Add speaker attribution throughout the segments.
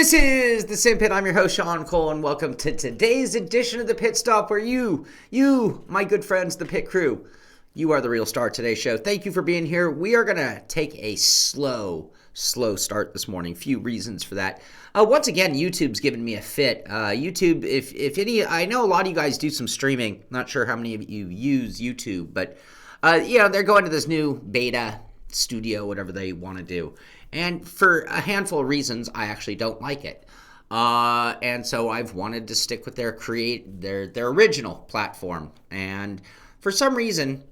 Speaker 1: This is the Simpit. I'm your host, Shaun Cole, and welcome to today's edition of the Pit Stop, where you, my good friends, the pit crew, you are the real star of today's show. Thank you for being here. We are going to take a slow start this morning. Few reasons for that. Once again, YouTube's giving me a fit. YouTube, if any, I know a lot of you guys do some streaming. Not sure how many of you use YouTube, but they're going to this new beta studio, whatever they want to do. And for a handful of reasons, I actually don't like it. And so I've wanted to stick with their original platform. And for some reason,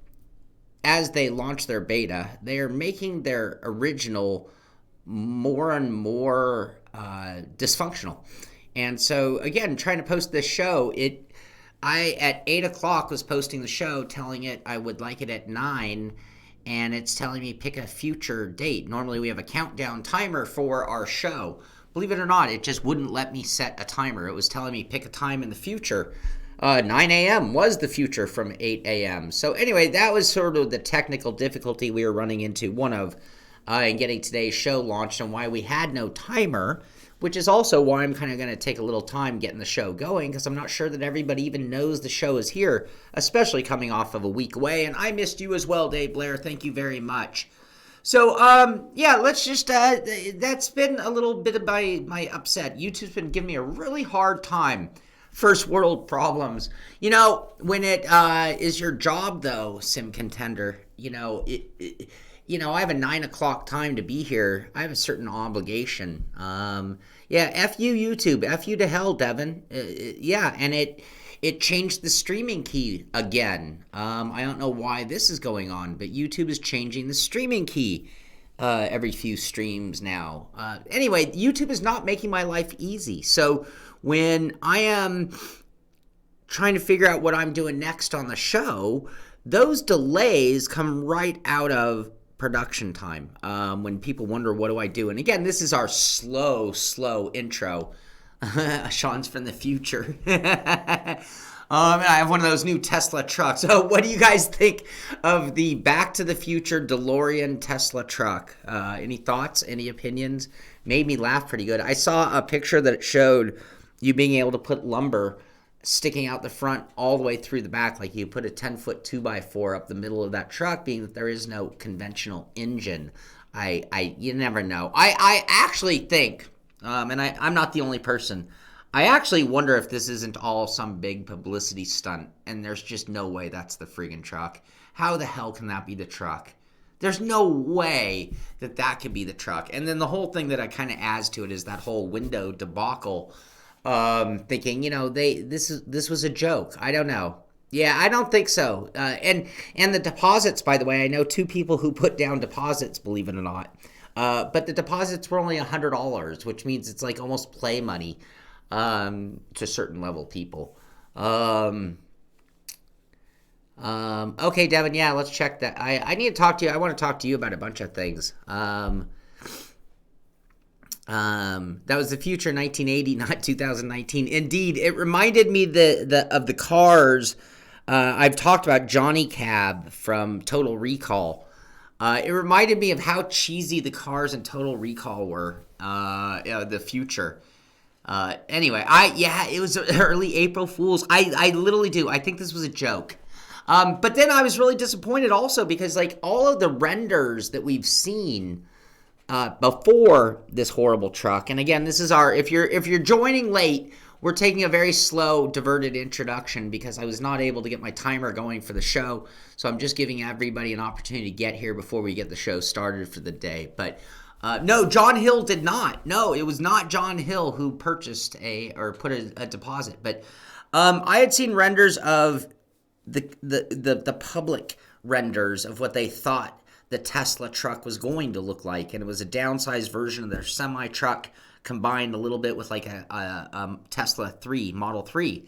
Speaker 1: as they launch their beta, they are making their original more and more dysfunctional. And so, again, trying to post this show, I at 8 o'clock was posting the show, telling it I would like it at 9, and it's telling me pick a future date. Normally we have a countdown timer for our show. Believe it or not, it just wouldn't let me set a timer. It was telling me pick a time in the future. 9 a.m. was the future from 8 a.m. So anyway, that was sort of the technical difficulty we were running into, one of, in getting today's show launched, and why we had no timer, which is also why I'm kind of going to take a little time getting the show going, because I'm not sure that everybody even knows the show is here, especially coming off of a week away. And I missed you as well, Dave Blair. Thank you very much. So, let's just, that's been a little bit of my upset. YouTube's been giving me a really hard time. First world problems. You know, when it is your job, though, Sim Contender, I have a 9 o'clock time to be here. I have a certain obligation. F you, YouTube. F you to hell, Devin. And it changed the streaming key again. I don't know why this is going on, but YouTube is changing the streaming key every few streams now. Anyway, YouTube is not making my life easy. So when I am trying to figure out what I'm doing next on the show, those delays come right out of production time, when people wonder what do I do. And again, this is our slow intro. Shaun's from the future. I have one of those new Tesla trucks. So what do you guys think of the Back to the Future DeLorean Tesla truck? Any thoughts, any opinions? Made me laugh pretty good. I saw a picture that showed you being able to put lumber sticking out the front all the way through the back, like you put a 10-foot 2x4 up the middle of that truck, being that there is no conventional engine. You never know. I actually think, and I'm not the only person, I actually wonder if this isn't all some big publicity stunt, and there's just no way that's the friggin' truck. How the hell can that be the truck? There's no way that could be the truck. And then the whole thing that I kind of adds to it is that whole window debacle. Thinking, this was a joke. I don't know. Yeah, I don't think so. And the deposits, by the way, I know two people who put down deposits, believe it or not. But the deposits were only $100, which means it's like almost play money to certain level people. Okay, Devin, yeah, let's check that. I need to talk to you. I want to talk to you about a bunch of things. That was the future, 1980, not 2019. Indeed, it reminded me of the cars. I've talked about Johnny Cab from Total Recall. It reminded me of how cheesy the cars in Total Recall were. The future. Anyway, it was early April Fools. I literally do. I think this was a joke. But then I was really disappointed also because like all of the renders that we've seen before this horrible truck, and again, this is if you're joining late, we're taking a very slow, diverted introduction because I was not able to get my timer going for the show, so I'm just giving everybody an opportunity to get here before we get the show started for the day. But no, John Hill did not. No, it was not John Hill who purchased put a deposit. But I had seen renders of the public renders of what they thought the Tesla truck was going to look like, and it was a downsized version of their semi-truck combined a little bit with like a Tesla 3, Model 3.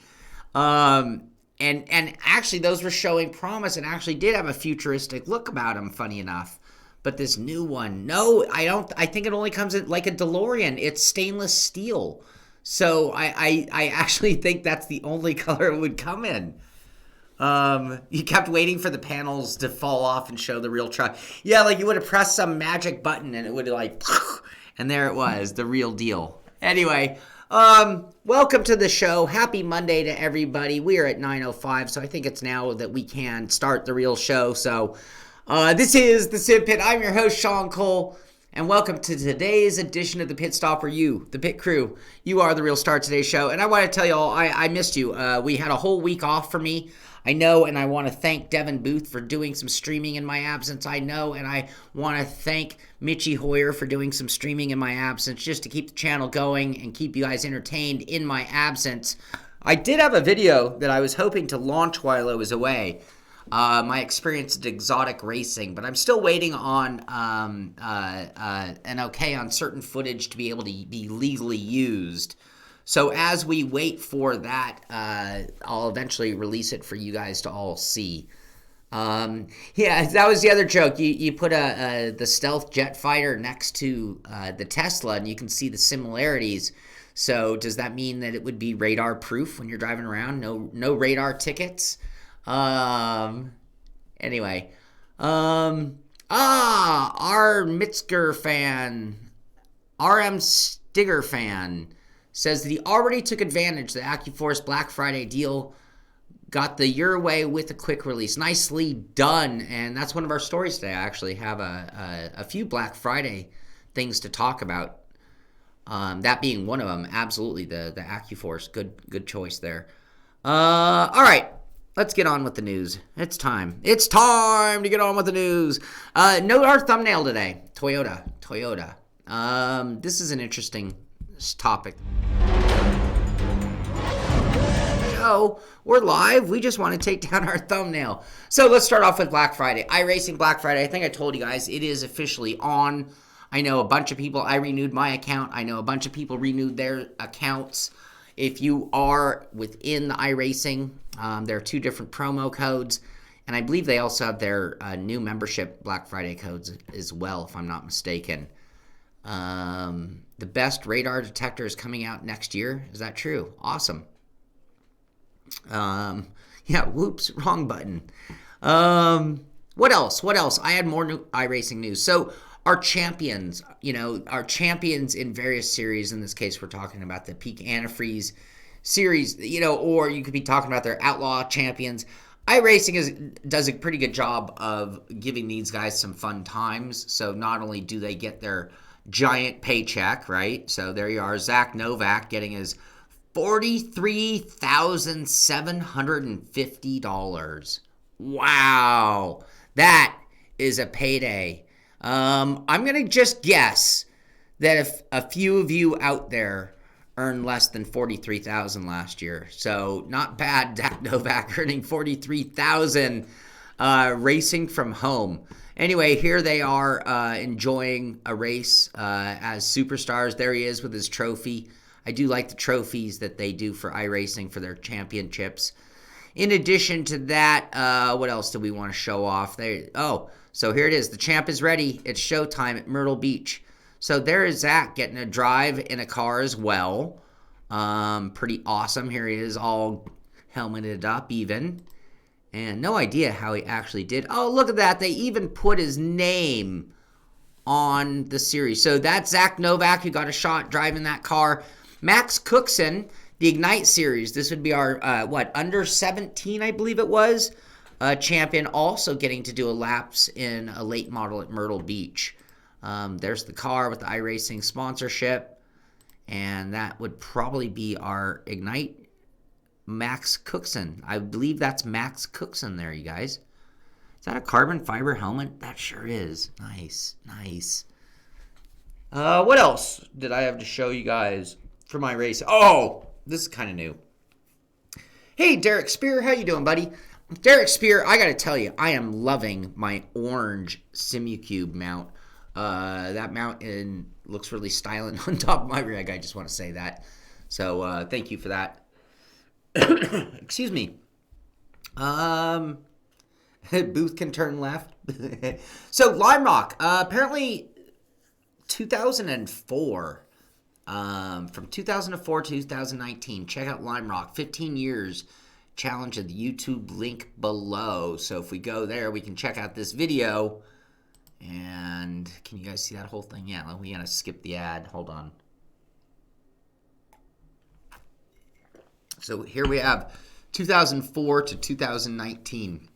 Speaker 1: And actually those were showing promise and actually did have a futuristic look about them, funny enough. But this new one, no, I think it only comes in like a DeLorean. It's stainless steel. So I actually think that's the only color it would come in. You kept waiting for the panels to fall off and show the real truck. Yeah, like you would have pressed some magic button and it would have like, and there it was, the real deal. Anyway, welcome to the show. Happy Monday to everybody. We are at 9:05, so I think it's now that we can start the real show. So, this is the Simpit. I'm your host, Shaun Cole, and welcome to today's edition of the Pit Stop, where you, the pit crew, you are the real star of today's show. And I want to tell you all, I missed you. We had a whole week off for me. I know, and I want to thank Devin Booth for doing some streaming in my absence. I know, and I want to thank Mitchie Hoyer for doing some streaming in my absence, just to keep the channel going and keep you guys entertained in my absence. I did have a video that I was hoping to launch while I was away, my experience at Exotic Racing, but I'm still waiting on an okay on certain footage to be able to be legally used. So as we wait for that, I'll eventually release it for you guys to all see. Yeah, that was the other joke. You put the stealth jet fighter next to the Tesla, and you can see the similarities. So does that mean that it would be radar proof when you're driving around? No radar tickets. Anyway, our Mitzger fan, RM Stigger fan, says that he already took advantage of the Accuforce Black Friday deal, got the your way with a quick release. Nicely done. And that's one of our stories today. I actually have a few Black Friday things to talk about. That being one of them. Absolutely, the Accuforce. Good choice there. All right. Let's get on with the news. It's time. It's time to get on with the news. Note our thumbnail today. Toyota. This is an interesting topic. So we're live. We just want to take down our thumbnail. So let's start off with Black Friday. iRacing Black Friday. I think I told you guys it is officially on. I know a bunch of people. I renewed my account. I know a bunch of people renewed their accounts. If you are within the iRacing, there are 2 different promo codes, and I believe they also have their new membership Black Friday codes as well, if I'm not mistaken. The best radar detector is coming out next year. Is that true? Awesome. Yeah, whoops, wrong button. What else? I had more new iRacing news. So our champions, our champions in various series, in this case we're talking about the Peak Antifreeze series, or you could be talking about their Outlaw champions. iRacing does a pretty good job of giving these guys some fun times. So not only do they get their giant paycheck, right? So there you are, Zach Novak getting his $43,750. Wow, that is a payday. I'm gonna just guess that if a few of you out there earned less than $43,000 last year, so not bad, Zach Novak earning $43,000 racing from home. Anyway, here they are enjoying a race as superstars. There he is with his trophy. I do like the trophies that they do for iRacing for their championships. In addition to that, what else do we want to show off? So here it is. The champ is ready. It's showtime at Myrtle Beach. So there is Zach getting a drive in a car as well. Pretty awesome. Here he is all helmeted up even. And no idea how he actually did. Oh, look at that. They even put his name on the series. So that's Zach Novak, who got a shot driving that car. Max Cookson, the Ignite series. This would be our, under 17, I believe it was, champion, also getting to do a laps in a late model at Myrtle Beach. There's the car with the iRacing sponsorship. And that would probably be our Ignite Max Cookson. I believe that's Max Cookson there, you guys. Is that a carbon fiber helmet? That sure is. Nice. What else did I have to show you guys for my race? Oh, this is kind of new. Hey, Derek Spear, how you doing, buddy? Derek Spear, I got to tell you, I am loving my orange Simucube mount. That mount looks really styling on top of my rig. I just want to say that. So thank you for that. Excuse me. Booth can turn left. So Lime Rock, apparently 2004. From 2004 to 2019. Check out Lime Rock. 15 years. Challenge at the YouTube link below. So if we go there, we can check out this video. And can you guys see that whole thing? Yeah, we gotta skip the ad. Hold on. So here we have 2004 to 2019.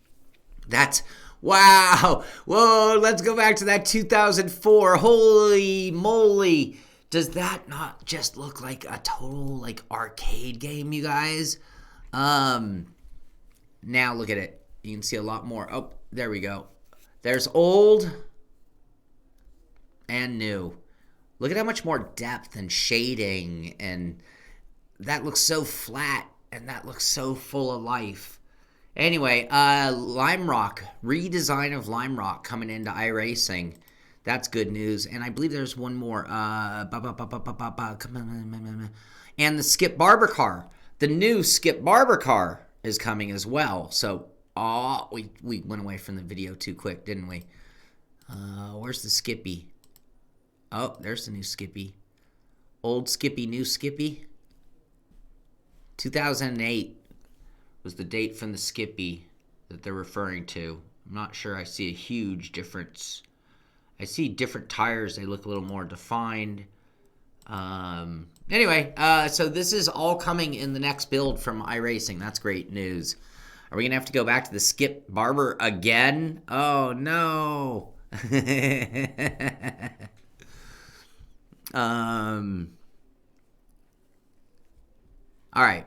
Speaker 1: That's, wow. Whoa, let's go back to that 2004. Holy moly. Does that not just look like a total like arcade game, you guys? Now look at it. You can see a lot more. Oh, there we go. There's old and new. Look at how much more depth and shading, and that looks so flat, and that looks so full of life. Anyway, Lime Rock, redesign of Lime Rock coming into iRacing. That's good news. And I believe there's one more. And the Skip Barber car. The new Skip Barber car is coming as well. So, we went away from the video too quick, didn't we? Where's the Skippy? Oh, there's the new Skippy. Old Skippy, new Skippy. 2008 was the date from the Skippy that they're referring to. I'm not sure I see a huge difference. I see different tires. They look a little more defined. Anyway, so this is all coming in the next build from iRacing. That's great news. Are we going to have to go back to the Skip Barber again? Oh, no. All right.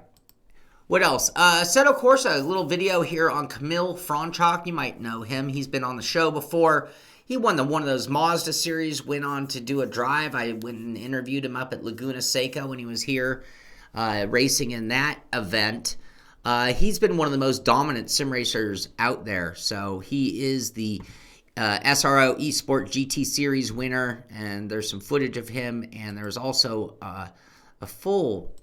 Speaker 1: What else? Assetto Corsa, a little video here on Camille Franchock. You might know him. He's been on the show before. He won one of those Mazda series, went on to do a drive. I went and interviewed him up at Laguna Seca when he was here racing in that event. He's been one of the most dominant sim racers out there. So he is the SRO eSport GT Series winner, and there's some footage of him, and there's also a full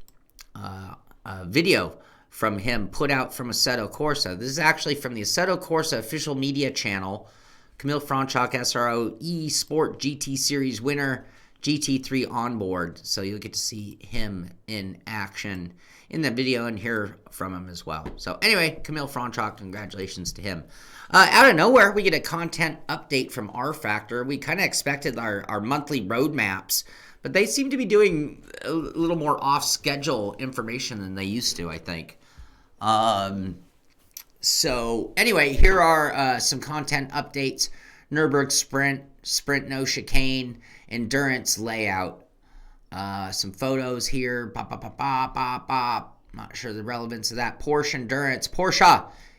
Speaker 1: video from him put out from Assetto Corsa. This is actually from the Assetto Corsa official media channel. Camille Franchock, SRO eSport GT Series winner, GT3 onboard. So you'll get to see him in action in the video and hear from him as well. So anyway, Camille Franchock, congratulations to him. Out of nowhere, we get a content update from RFactor. We kind of expected our monthly roadmaps, but they seem to be doing a little more off-schedule information than they used to, I think. So anyway, here are some content updates. Nürburgring sprint no chicane, endurance layout. Some photos here. Not sure the relevance of that. Porsche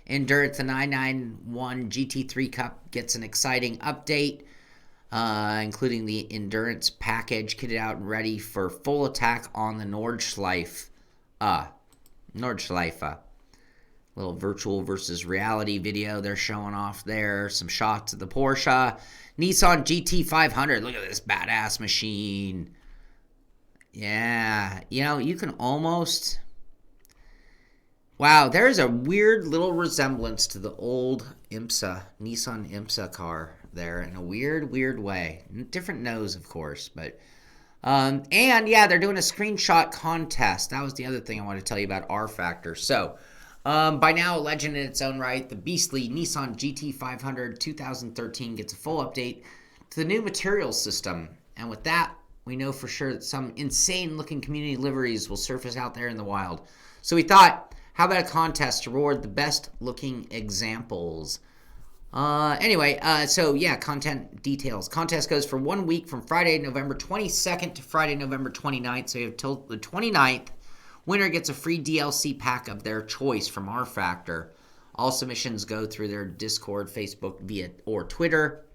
Speaker 1: Endurance, the 991 GT3 Cup gets an exciting update, including the endurance package kitted out and ready for full attack on the Nordschleife. Little virtual versus reality video they're showing off there. Some shots of the Porsche. Nissan GT500. Look at this badass machine. Yeah. You know, you can almost... Wow, there's a weird little resemblance to the old Nissan IMSA car there in a weird way. Different nose, of course, but... and, yeah, they're doing a screenshot contest. That was the other thing I wanted to tell you about RFactor. So... by now, a legend in its own right, the beastly Nissan GT500 2013 gets a full update to the new materials system. And with that, we know for sure that some insane-looking community liveries will surface out there in the wild. So we thought, how about a contest to reward the best-looking examples? Anyway, so yeah, content details. Contest goes for 1 week from Friday, November 22nd to Friday, November 29th. So you have till the 29th. Winner gets a free DLC pack of their choice from RFactor. All submissions go through their Discord, Facebook, or Twitter.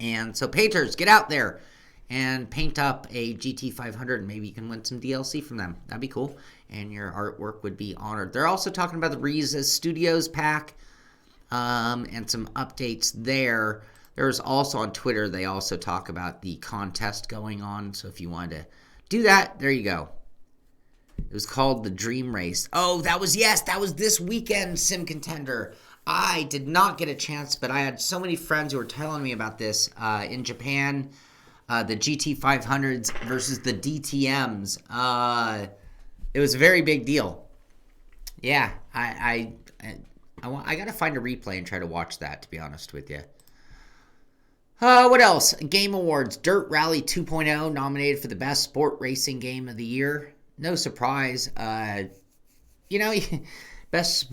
Speaker 1: And so painters, get out there and paint up a GT500, and maybe you can win some DLC from them. That'd be cool, and your artwork would be honored. They're also talking about the Rseat Studios pack and some updates there. There's also on Twitter, they also talk about the contest going on. So if you wanted to do that, there you go. It was called the Dream Race. Oh, that was this weekend, Sim Contender. I did not get a chance, but I had so many friends who were telling me about this in Japan. The GT500s versus the DTMs. It was a very big deal. Yeah, I got to find a replay and try to watch that, to be honest with you. What else? Game Awards. Dirt Rally 2.0 nominated for the best sport racing game of the year. No surprise. you know, best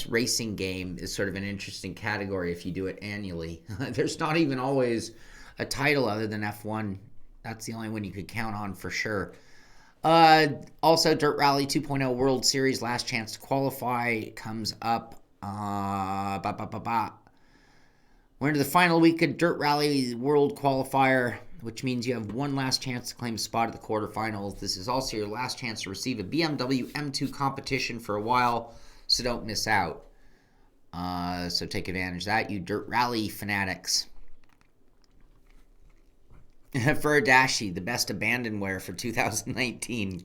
Speaker 1: racing game is sort of an interesting category if you do it annually. There's not even always a title other than F1. That's the only one you could count on for sure. Also, Dirt Rally 2.0 World Series, last chance to qualify, comes up. We're into the final week of Dirt Rally World Qualifier, which means you have one last chance to claim a spot at the quarterfinals. This is also your last chance to receive a BMW M2 competition for a while, so don't miss out. So take advantage of that, you Dirt Rally fanatics. Furadashi, the best abandonware for 2019.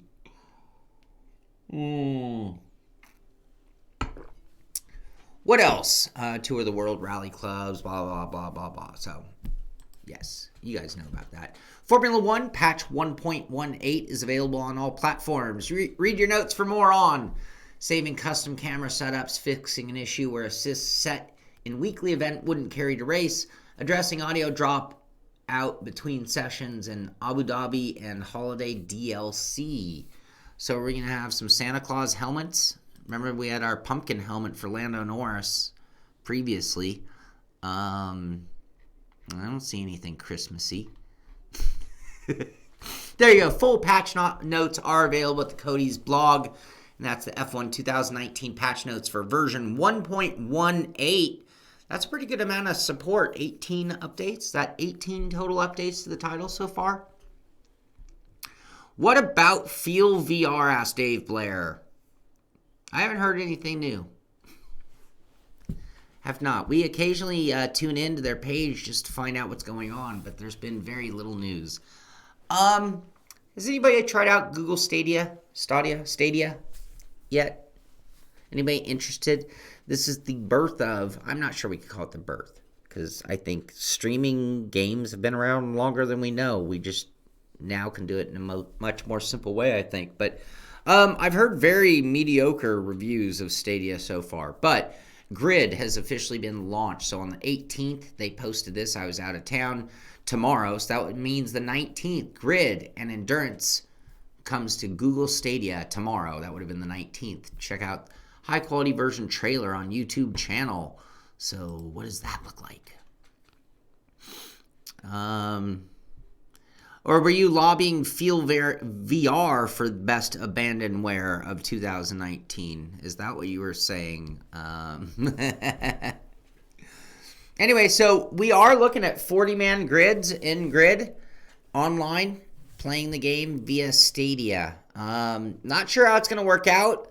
Speaker 1: What else? Tour of the World Rally Clubs, blah, blah, blah, blah, blah. So, yes, you guys know about that. Formula 1, patch 1.18 is available on all platforms. Read your notes for more on saving custom camera setups, fixing an issue where assist set in weekly event wouldn't carry to race, addressing audio drop out between sessions, and Abu Dhabi and holiday DLC. So we're going to have some Santa Claus helmets. Remember we had our pumpkin helmet for Lando Norris previously. I don't see anything Christmassy. There you go. Full patch notes are available at the Cody's blog. And that's the F1 2019 patch notes for version 1.18. That's a pretty good amount of support. 18 updates. That 18 total updates to the title so far. What about Feel VR? Asked Dave Blair. I haven't heard anything new. Have not. We occasionally tune into their page just to find out what's going on, but there's been very little news. Has anybody tried out Google Stadia yet? Anybody interested? This is the birth of, I'm not sure we could call it the birth, because I think streaming games have been around longer than we know. We just now can do it in a much more simple way, I think. But I've heard very mediocre reviews of Stadia so far. But Grid has officially been launched. So on the 18th, they posted this. I was out of town tomorrow, so that means the 19th. Grid and Endurance comes to Google Stadia tomorrow. That would have been the 19th. Check out high quality version trailer on YouTube channel. So what does that look like? Or were you lobbying Feel VR for best abandonware of 2019? Is that what you were saying? Anyway, so we are looking at 40-man grids in Grid online, playing the game via Stadia. Not sure how it's going to work out.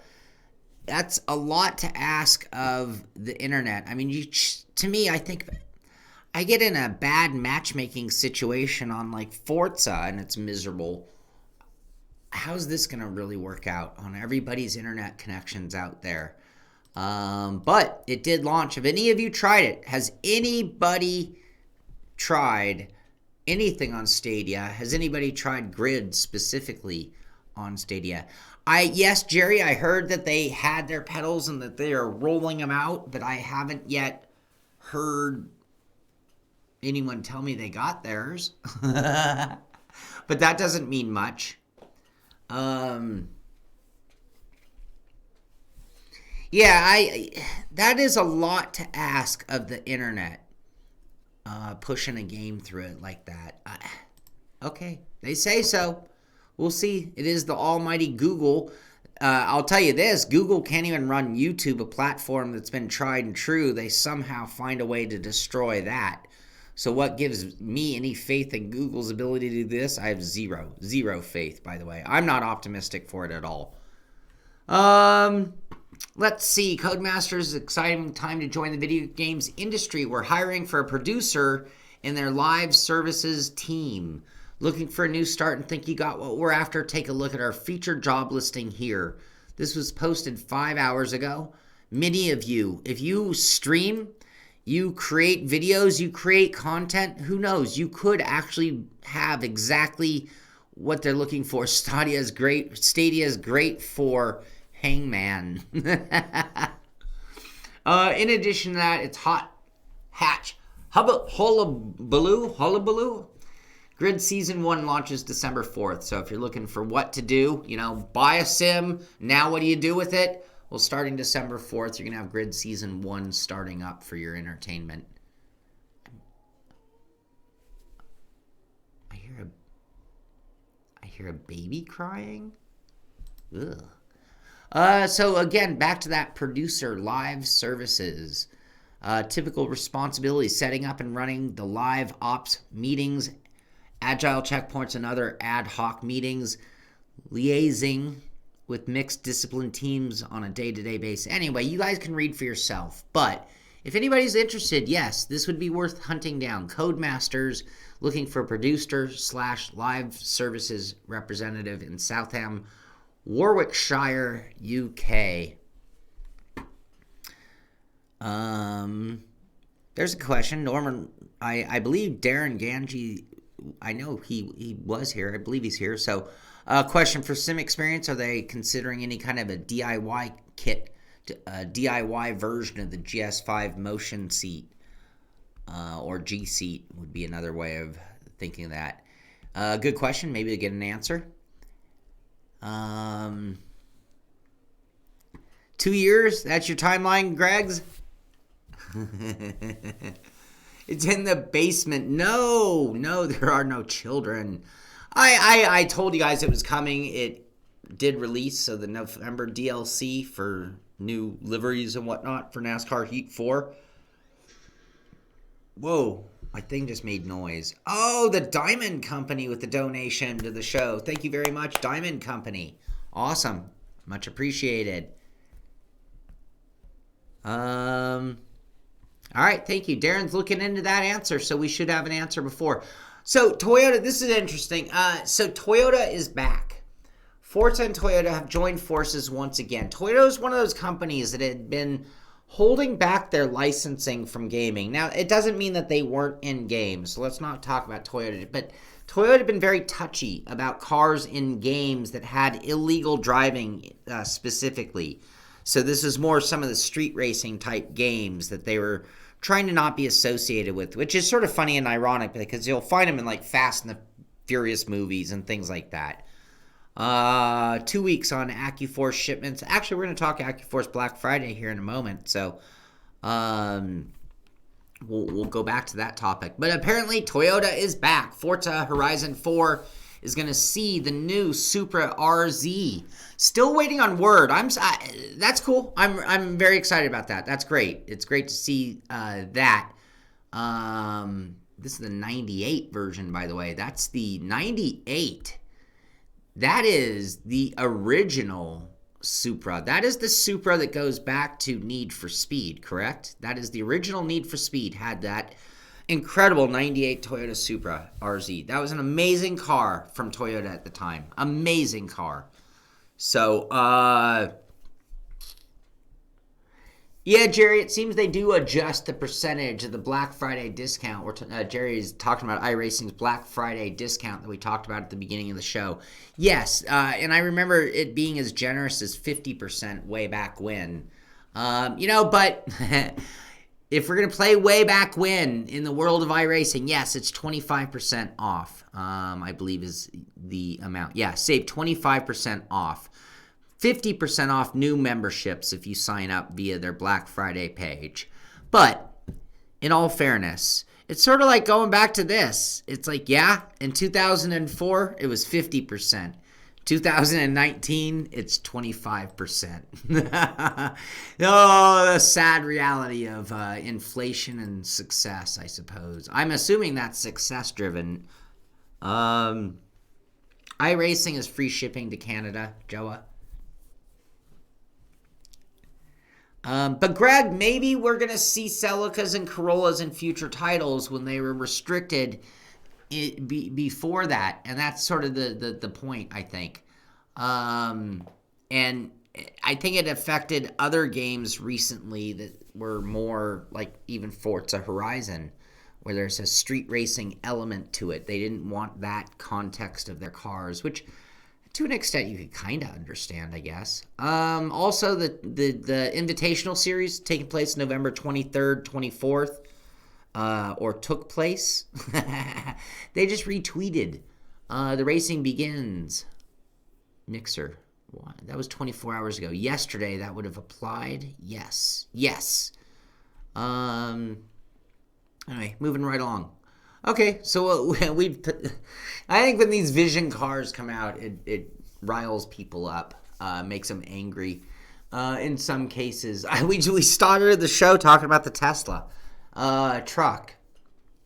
Speaker 1: That's a lot to ask of the internet. I mean, to me, I think I get in a bad matchmaking situation on like Forza and it's miserable. How's this going to really work out on everybody's internet connections out there? But it did launch. Have any of you tried it? Has anybody tried anything on Stadia? Has anybody tried Grid specifically on Stadia? Yes, Jerry, I heard that they had their pedals and that they are rolling them out, but I haven't yet heard anyone tell me they got theirs. But that doesn't mean much. Yeah, that is a lot to ask of the internet, pushing a game through it like that. Okay, they say so. We'll see. It is the almighty Google. I'll tell you this, Google can't even run YouTube, a platform that's been tried and true. They somehow find a way to destroy that. So what gives me any faith in Google's ability to do this? I have zero faith, by the way. I'm not optimistic for it at all. Let's see. Codemasters, exciting time to join the video games industry. We're hiring for a producer in their live services team. Looking for a new start and think you got what we're after? Take a look at our featured job listing here. This was posted 5 hours ago. Many of you, if you stream, you create videos, you create content, who knows? You could actually have exactly what they're looking for. Stadia is great for Hangman. In addition to that, it's Hot Hatch Hullabaloo. Grid Season 1 launches December 4th. So if you're looking for what to do, buy a sim. Now what do you do with it? Well, starting December 4th, you're going to have Grid Season 1 starting up for your entertainment. I hear a baby crying. Ugh. So again, back to that producer live services. Typical responsibilities: setting up and running the live ops meetings, agile checkpoints, and other ad hoc meetings, liaising with mixed discipline teams on a day-to-day basis. Anyway, you guys can read for yourself. But if anybody's interested, yes, this would be worth hunting down. Codemasters looking for producer/live services representative in Southam, Warwickshire, UK. There's a question. Norman, I believe Darren Ganji, I know he was here. I believe he's here. So, question for Xperience: are they considering any kind of a DIY kit, a DIY version of the GS5 motion seat, or G seat would be another way of thinking of that. Good question. Maybe to get an answer. 2 years. That's your timeline, Greg's. It's in the basement. No, there are no children. I told you guys it was coming. It did release, so the November DLC for new liveries and whatnot for NASCAR Heat 4. Whoa, my thing just made noise. Oh, the Diamond Company with the donation to the show. Thank you very much, Diamond Company. Awesome. Much appreciated. All right, thank you. Darren's looking into that answer, so we should have an answer before. So Toyota, this is interesting. So Toyota is back. Forza and Toyota have joined forces once again. Toyota is one of those companies that had been holding back their licensing from gaming. Now, it doesn't mean that they weren't in games, so let's not talk about Toyota. But Toyota had been very touchy about cars in games that had illegal driving specifically. So this is more some of the street racing type games that they were trying to not be associated with, which is sort of funny and ironic because you'll find them in like Fast and the Furious movies and things like that. 2 weeks on Accuforce shipments. Actually, we're going to talk Accuforce Black Friday here in a moment, so we'll go back to that topic. But apparently, Toyota is back. Forza Horizon 4 is going to see the new Supra RZ. Still waiting on word. That's cool. I'm very excited about that. That's great. It's great to see that. This is the 98 version, by the way. That's the 98. That is the original Supra. That is the Supra that goes back to Need for Speed, correct? That is the original Need for Speed, had that incredible 98 Toyota Supra RZ. That was an amazing car from Toyota at the time. Amazing car. So, yeah, Jerry, it seems they do adjust the percentage of the Black Friday discount. Jerry is talking about iRacing's Black Friday discount that we talked about at the beginning of the show. Yes, and I remember it being as generous as 50% way back when. But if we're going to play way back when in the world of iRacing, yes, it's 25% off, I believe is the amount. Yeah, save 25% off. 50% off new memberships if you sign up via their Black Friday page. But in all fairness, it's sort of like going back to this. It's like, yeah, in 2004, it was 50%. 2019, it's 25%. Oh, the sad reality of inflation and success, I suppose. I'm assuming that's success-driven. iRacing is free shipping to Canada, Joa. But Greg, maybe we're going to see Celicas and Corollas in future titles when they were restricted before that. And that's sort of the point, I think. And I think it affected other games recently that were more like even Forza Horizon, where there's a street racing element to it. They didn't want that context of their cars, which to an extent you could kind of understand, I guess. Also, the Invitational Series taking place November 23rd, 24th. or took place. They just retweeted. The racing begins. Mixer. What? That was 24 hours ago. Yesterday, that would have applied. Yes. Anyway, moving right along. Okay, so I think when these Vision cars come out, it riles people up, makes them angry. In some cases, we started the show talking about the Tesla truck,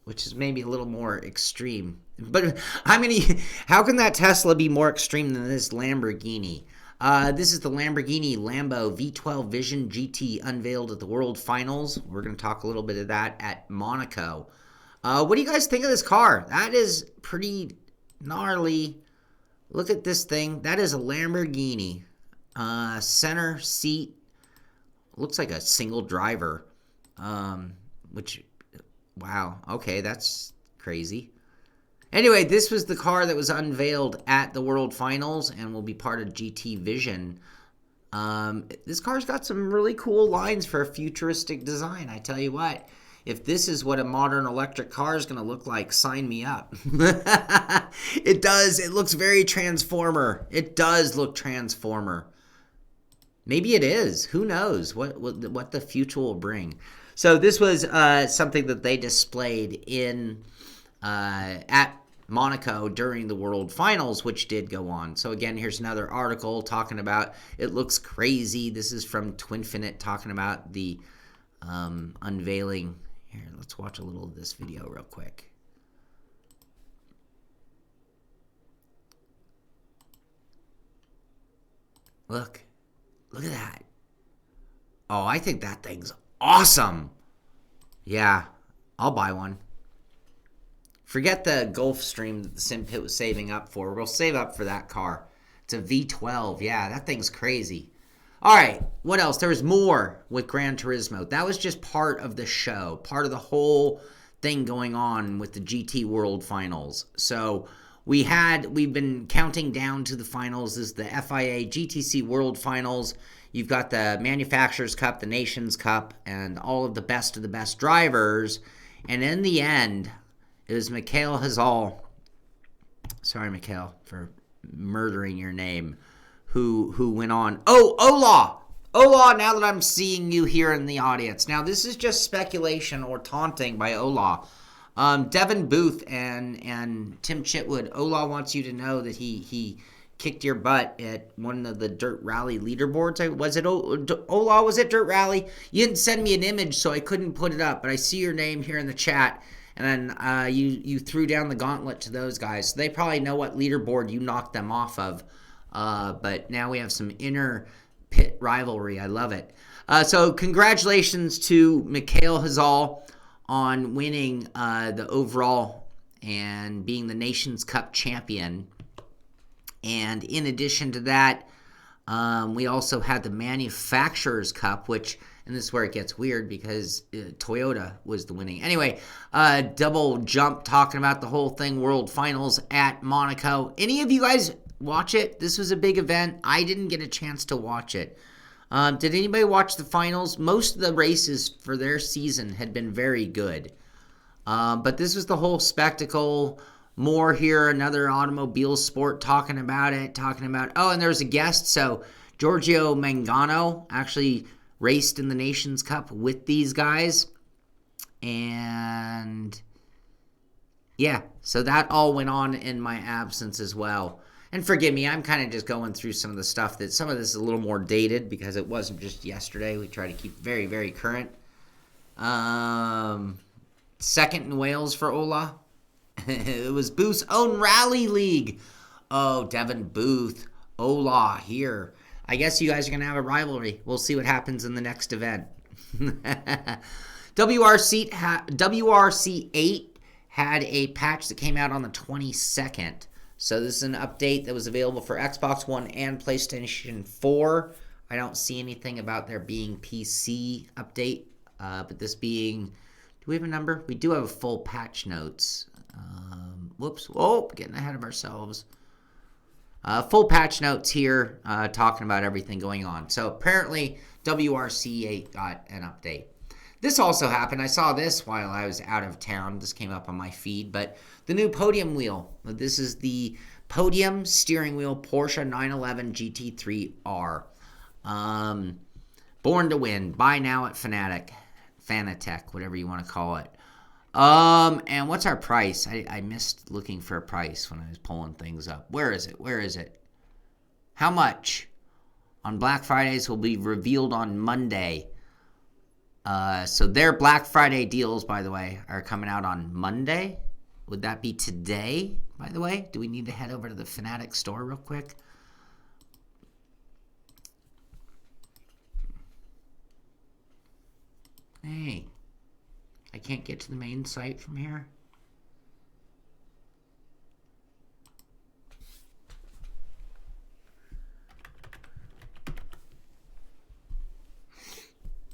Speaker 1: which is maybe a little more extreme. But how can that Tesla be more extreme than this Lamborghini? This is the Lamborghini Lambo V12 Vision GT unveiled at the World Finals. We're going to talk a little bit of that at Monaco. What do you guys think of this car? That is pretty gnarly. Look at this thing. That is a Lamborghini. Center seat. Looks like a single driver. Wow. Okay, that's crazy. Anyway, this was the car that was unveiled at the World Finals and will be part of GT Vision. This car's got some really cool lines for a futuristic design. I tell you what, if this is what a modern electric car is going to look like, sign me up. It does. It looks very Transformer. It does look Transformer. Maybe it is. Who knows what the future will bring. So this was something that they displayed at Monaco during the World Finals, which did go on. So again, here's another article talking about it looks crazy. This is from Twinfinite talking about the unveiling. Here, let's watch a little of this video real quick. Look at that. Oh, I think that thing's awesome. Yeah, I'll buy one. Forget the Gulfstream that the Simpit was saving up for. We'll save up for that car. It's a V12. Yeah, that thing's crazy. All right, what else? There was more with Gran Turismo. That was just part of the show, part of the whole thing going on with the GT World Finals. So we've been counting down to the finals. This is the FIA GT World Finals. You've got the Manufacturers' Cup, the Nations Cup, and all of the best drivers. And in the end, it was Mikhail Hazal. Sorry, Mikhail, for murdering your name. Who went on. Oh, Ola! Ola, now that I'm seeing you here in the audience. Now, this is just speculation or taunting by Ola. Devin Booth and Tim Chitwood. Ola wants you to know that he kicked your butt at one of the Dirt Rally leaderboards. Was it Ola? Was it Dirt Rally? You didn't send me an image, so I couldn't put it up. But I see your name here in the chat. And then you threw down the gauntlet to those guys. So they probably know what leaderboard you knocked them off of. But now we have some inner pit rivalry. I love it. So congratulations to Mikhail Hazal on winning the overall and being the Nations Cup champion. And in addition to that, we also had the Manufacturers' Cup, which... And this is where it gets weird because Toyota was the winning. Anyway, double jump talking about the whole thing, World Finals at Monaco. Any of you guys watch it? This was a big event. I didn't get a chance to watch it. Did anybody watch the finals? Most of the races for their season had been very good. But this was the whole spectacle. More here, another automobile sport talking about it. Oh, and there was a guest. So Giorgio Mangano actually raced in the Nations Cup with these guys. And yeah, so that all went on in my absence as well. And forgive me, I'm kind of just going through some of the stuff that some of this is a little more dated because it wasn't just yesterday. We try to keep very, very current. Second in Wales for Ola. It was Booth's own rally league. Oh, Devin Booth. Ola here. I guess you guys are going to have a rivalry. We'll see what happens in the next event. WRC8 had a patch that came out on the 22nd. So this is an update that was available for Xbox One and PlayStation 4. I don't see anything about there being PC update. But this being... Do we have a number? We do have a full patch notes. Whoops. Whoa, getting ahead of ourselves. Full patch notes here talking about everything going on. So apparently WRC8 got an update. This also happened. I saw this while I was out of town. This came up on my feed, but the new podium wheel. This is the podium steering wheel Porsche 911 GT3R. Born to win. Buy now at Fanatec, whatever you want to call it. And what's our price? I missed looking for a price when I was pulling things up. Where is it? How much? On Black Fridays will be revealed on Monday. So their Black Friday deals, by the way, are coming out on Monday. Would that be today, by the way? Do we need to head over to the Fanatec store real quick? Hey, I can't get to the main site from here.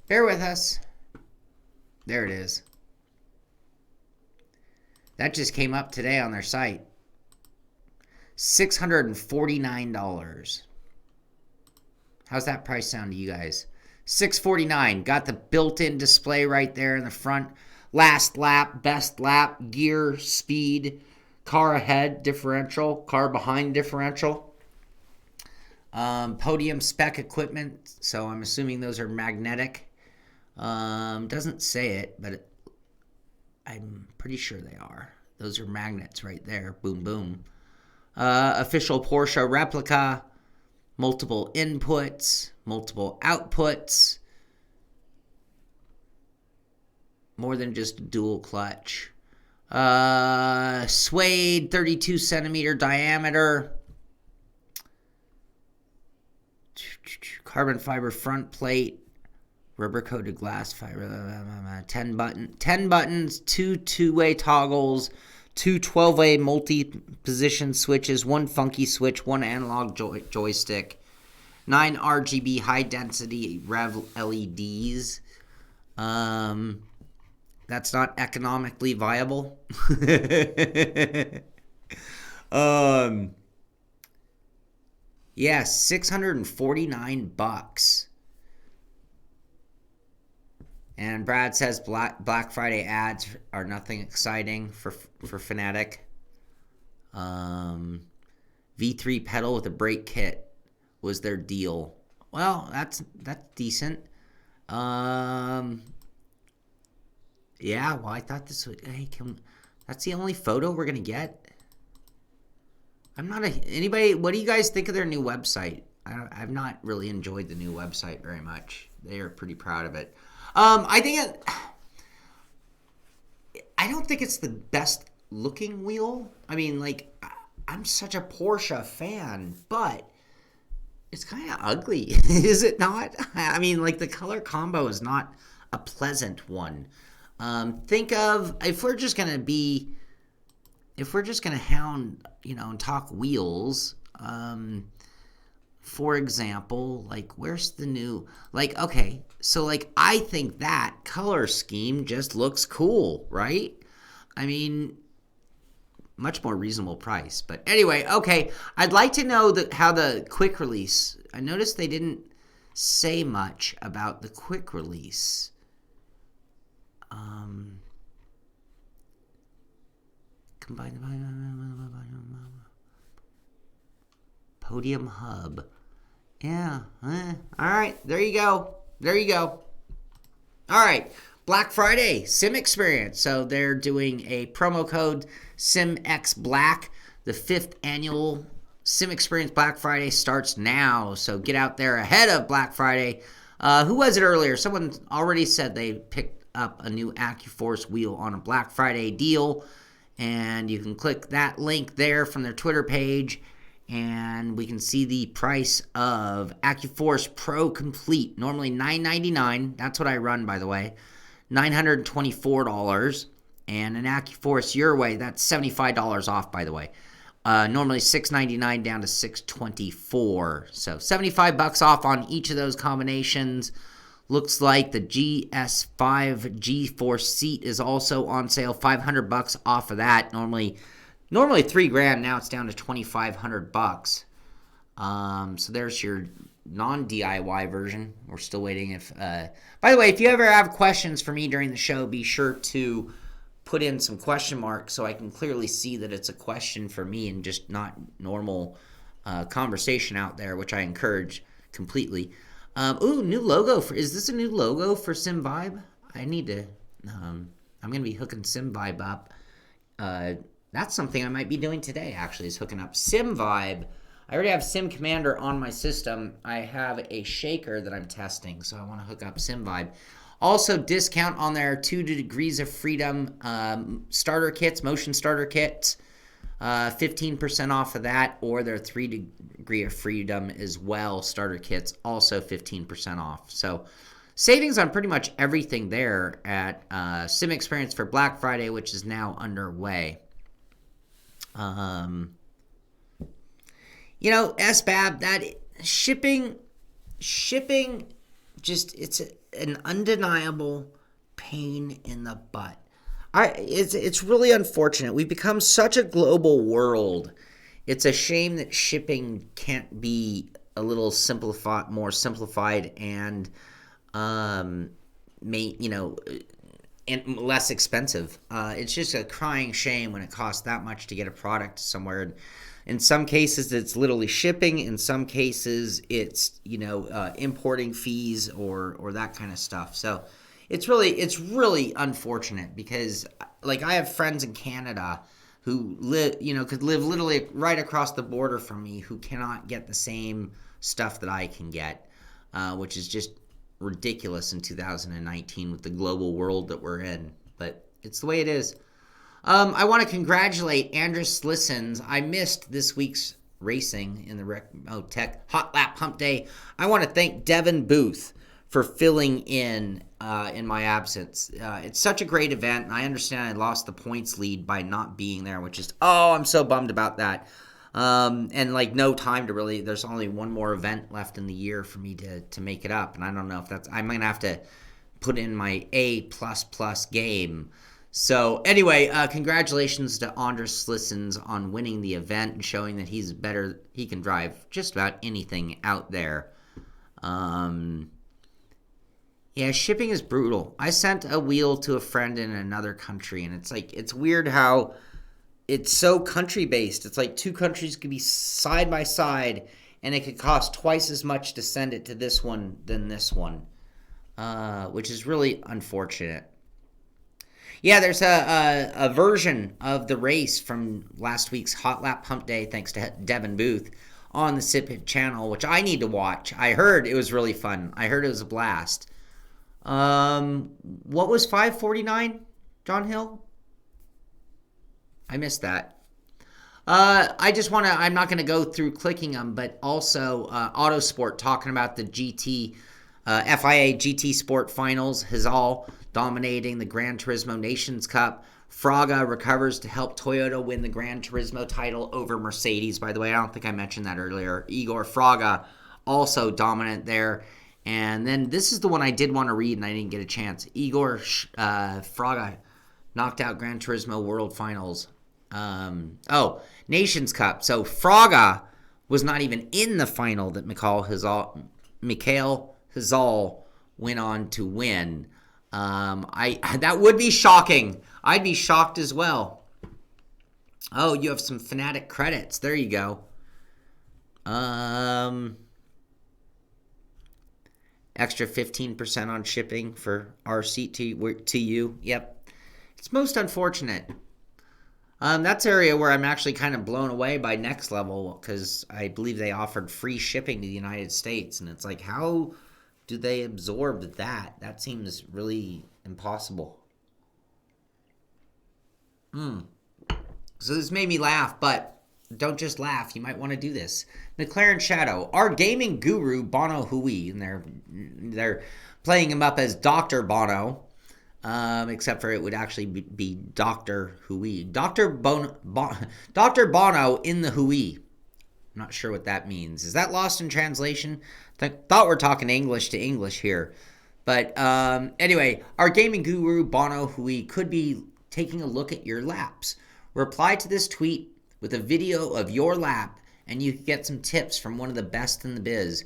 Speaker 1: Bear with us. There it is. That just came up today on their site. $649. How's that price sound to you guys? $649. Got the built-in display right there in the front. Last lap, best lap, gear, speed, car ahead differential, car behind differential. Podium spec equipment. So I'm assuming those are magnetic. Doesn't say it, but I'm pretty sure they are. Those are magnets right there. Boom, boom. Official Porsche replica. Multiple inputs. Multiple outputs. More than just dual clutch. Suede, 32 centimeter diameter. Carbon fiber front plate. Rubber coated glass fiber, 10 buttons, two two-way toggles, two 12-way multi-position switches, one funky switch, one analog joystick, 9 RGB high-density Rev LEDs. That's not economically viable. Yeah, $649. And Brad says Black Friday ads are nothing exciting for Fanatec. V3 pedal with a brake kit was their deal. Well, that's decent. Yeah, well, I thought this would. Hey, that's the only photo we're gonna get. I'm not anybody. What do you guys think of their new website? I've not really enjoyed the new website very much. They are pretty proud of it. I don't think it's the best looking wheel. I mean, like, I'm such a Porsche fan, but it's kind of ugly, is it not? I mean, like, the color combo is not a pleasant one. Think of, if we're just gonna hound, and talk wheels, for example, like, where's the new, like, okay, so, like, I think that color scheme just looks cool, right? I mean, much more reasonable price. But anyway, okay, I'd like to know how the quick release, I noticed they didn't say much about the quick release. Podium hub. Yeah. All right. There you go. All right. Black Friday, Xperience. So they're doing a promo code SimXBlack. The 5th annual Xperience Black Friday starts now. So get out there ahead of Black Friday. Who was it earlier? Someone already said they picked up a new Accuforce wheel on a Black Friday deal. And you can click that link there from their Twitter page. And we can see the price of Accuforce Pro Complete. Normally $999. That's what I run, by the way. $924. And an Accuforce Your Way, that's $75 off, by the way. Normally $699 down to $624. So $75 off on each of those combinations. Looks like the GS5 G-Force seat is also on sale. $500 off of that. Normally $3,000. Now it's down to $2,500. So there's your non-DIY version. We're still waiting. By the way, if you ever have questions for me during the show, be sure to put in some question marks so I can clearly see that it's a question for me and just not normal conversation out there, which I encourage completely. New logo is this a new logo for SimVibe? I need to. I'm going to be hooking SimVibe up. That's something I might be doing today. Actually, is hooking up SimVibe. I already have Sim Commander on my system. I have a shaker that I'm testing, so I want to hook up SimVibe. Also, discount on their 2 Degrees of Freedom starter kits, motion starter kits. 15% off of that, or their 3 Degree of Freedom as well starter kits, also 15% off. So savings on pretty much everything there at Sim Xperience for Black Friday, which is now underway. SBAB, that shipping, just, it's an undeniable pain in the butt. It's really unfortunate. We've become such a global world. It's a shame that shipping can't be a little more simplified and, and less expensive. It's just a crying shame when it costs that much to get a product somewhere. In some cases, it's literally shipping. In some cases, it's importing fees or that kind of stuff. So it's really unfortunate because I have friends in Canada who could live literally right across the border from me who cannot get the same stuff that I can get, which is just ridiculous in 2019 with the global world that we're in. But it's the way it is. I want to congratulate Andres Listens. I missed this week's racing in the Ricmotech Hot Lap Hump Day. I want to thank Devin Booth for filling in my absence. It's such a great event, and I understand I lost the points lead by not being there, which is, I'm so bummed about that. And no time to really, there's only one more event left in the year for me to make it up, and I don't know if I'm going to have to put in my A++ game. So anyway, congratulations to Andres Listens on winning the event and showing that he can drive just about anything out there. Shipping is brutal. I sent a wheel to a friend in another country, and it's weird how it's so country-based. It's like two countries could be side by side, and it could cost twice as much to send it to this one than this one, which is really unfortunate. Yeah, there's a version of the race from last week's Hot Lap Hump Day, thanks to Devin Booth, on the Simpit channel, which I need to watch. I heard it was really fun. I heard it was a blast. What was 5:49, John Hill? I missed that. I'm not going to go through clicking them, but also Autosport talking about the FIA GT Sport Finals, Hazal dominating the Gran Turismo Nations Cup. Fraga recovers to help Toyota win the Gran Turismo title over Mercedes. By the way, I don't think I mentioned that earlier. Igor Fraga also dominant there. And then this is the one I did want to read and I didn't get a chance. Igor Fraga knocked out Gran Turismo World Finals. Nations Cup. So Fraga was not even in the final that Mikhail Hazal went on to win. That would be shocking. I'd be shocked as well. Oh, you have some Fanatic credits. There you go. Extra 15% on shipping for Rseat to you. Yep. It's most unfortunate. That's area where I'm actually kind of blown away by Next Level because I believe they offered free shipping to the United States. And it's like, how do they absorb that? That seems really impossible. So this made me laugh, but don't just laugh. You might want to do this. McLaren Shadow, our gaming guru, Bono Hui, and they're playing him up as Dr. Bono, except for it would actually be Dr. Hui. Dr. Bono in the Hui. I'm not sure what that means. Is that lost in translation? Thought we're talking English to English here. But anyway, our gaming guru, Bono Hui, could be taking a look at your laps. Reply to this tweet with a video of your lap and you can get some tips from one of the best in the biz.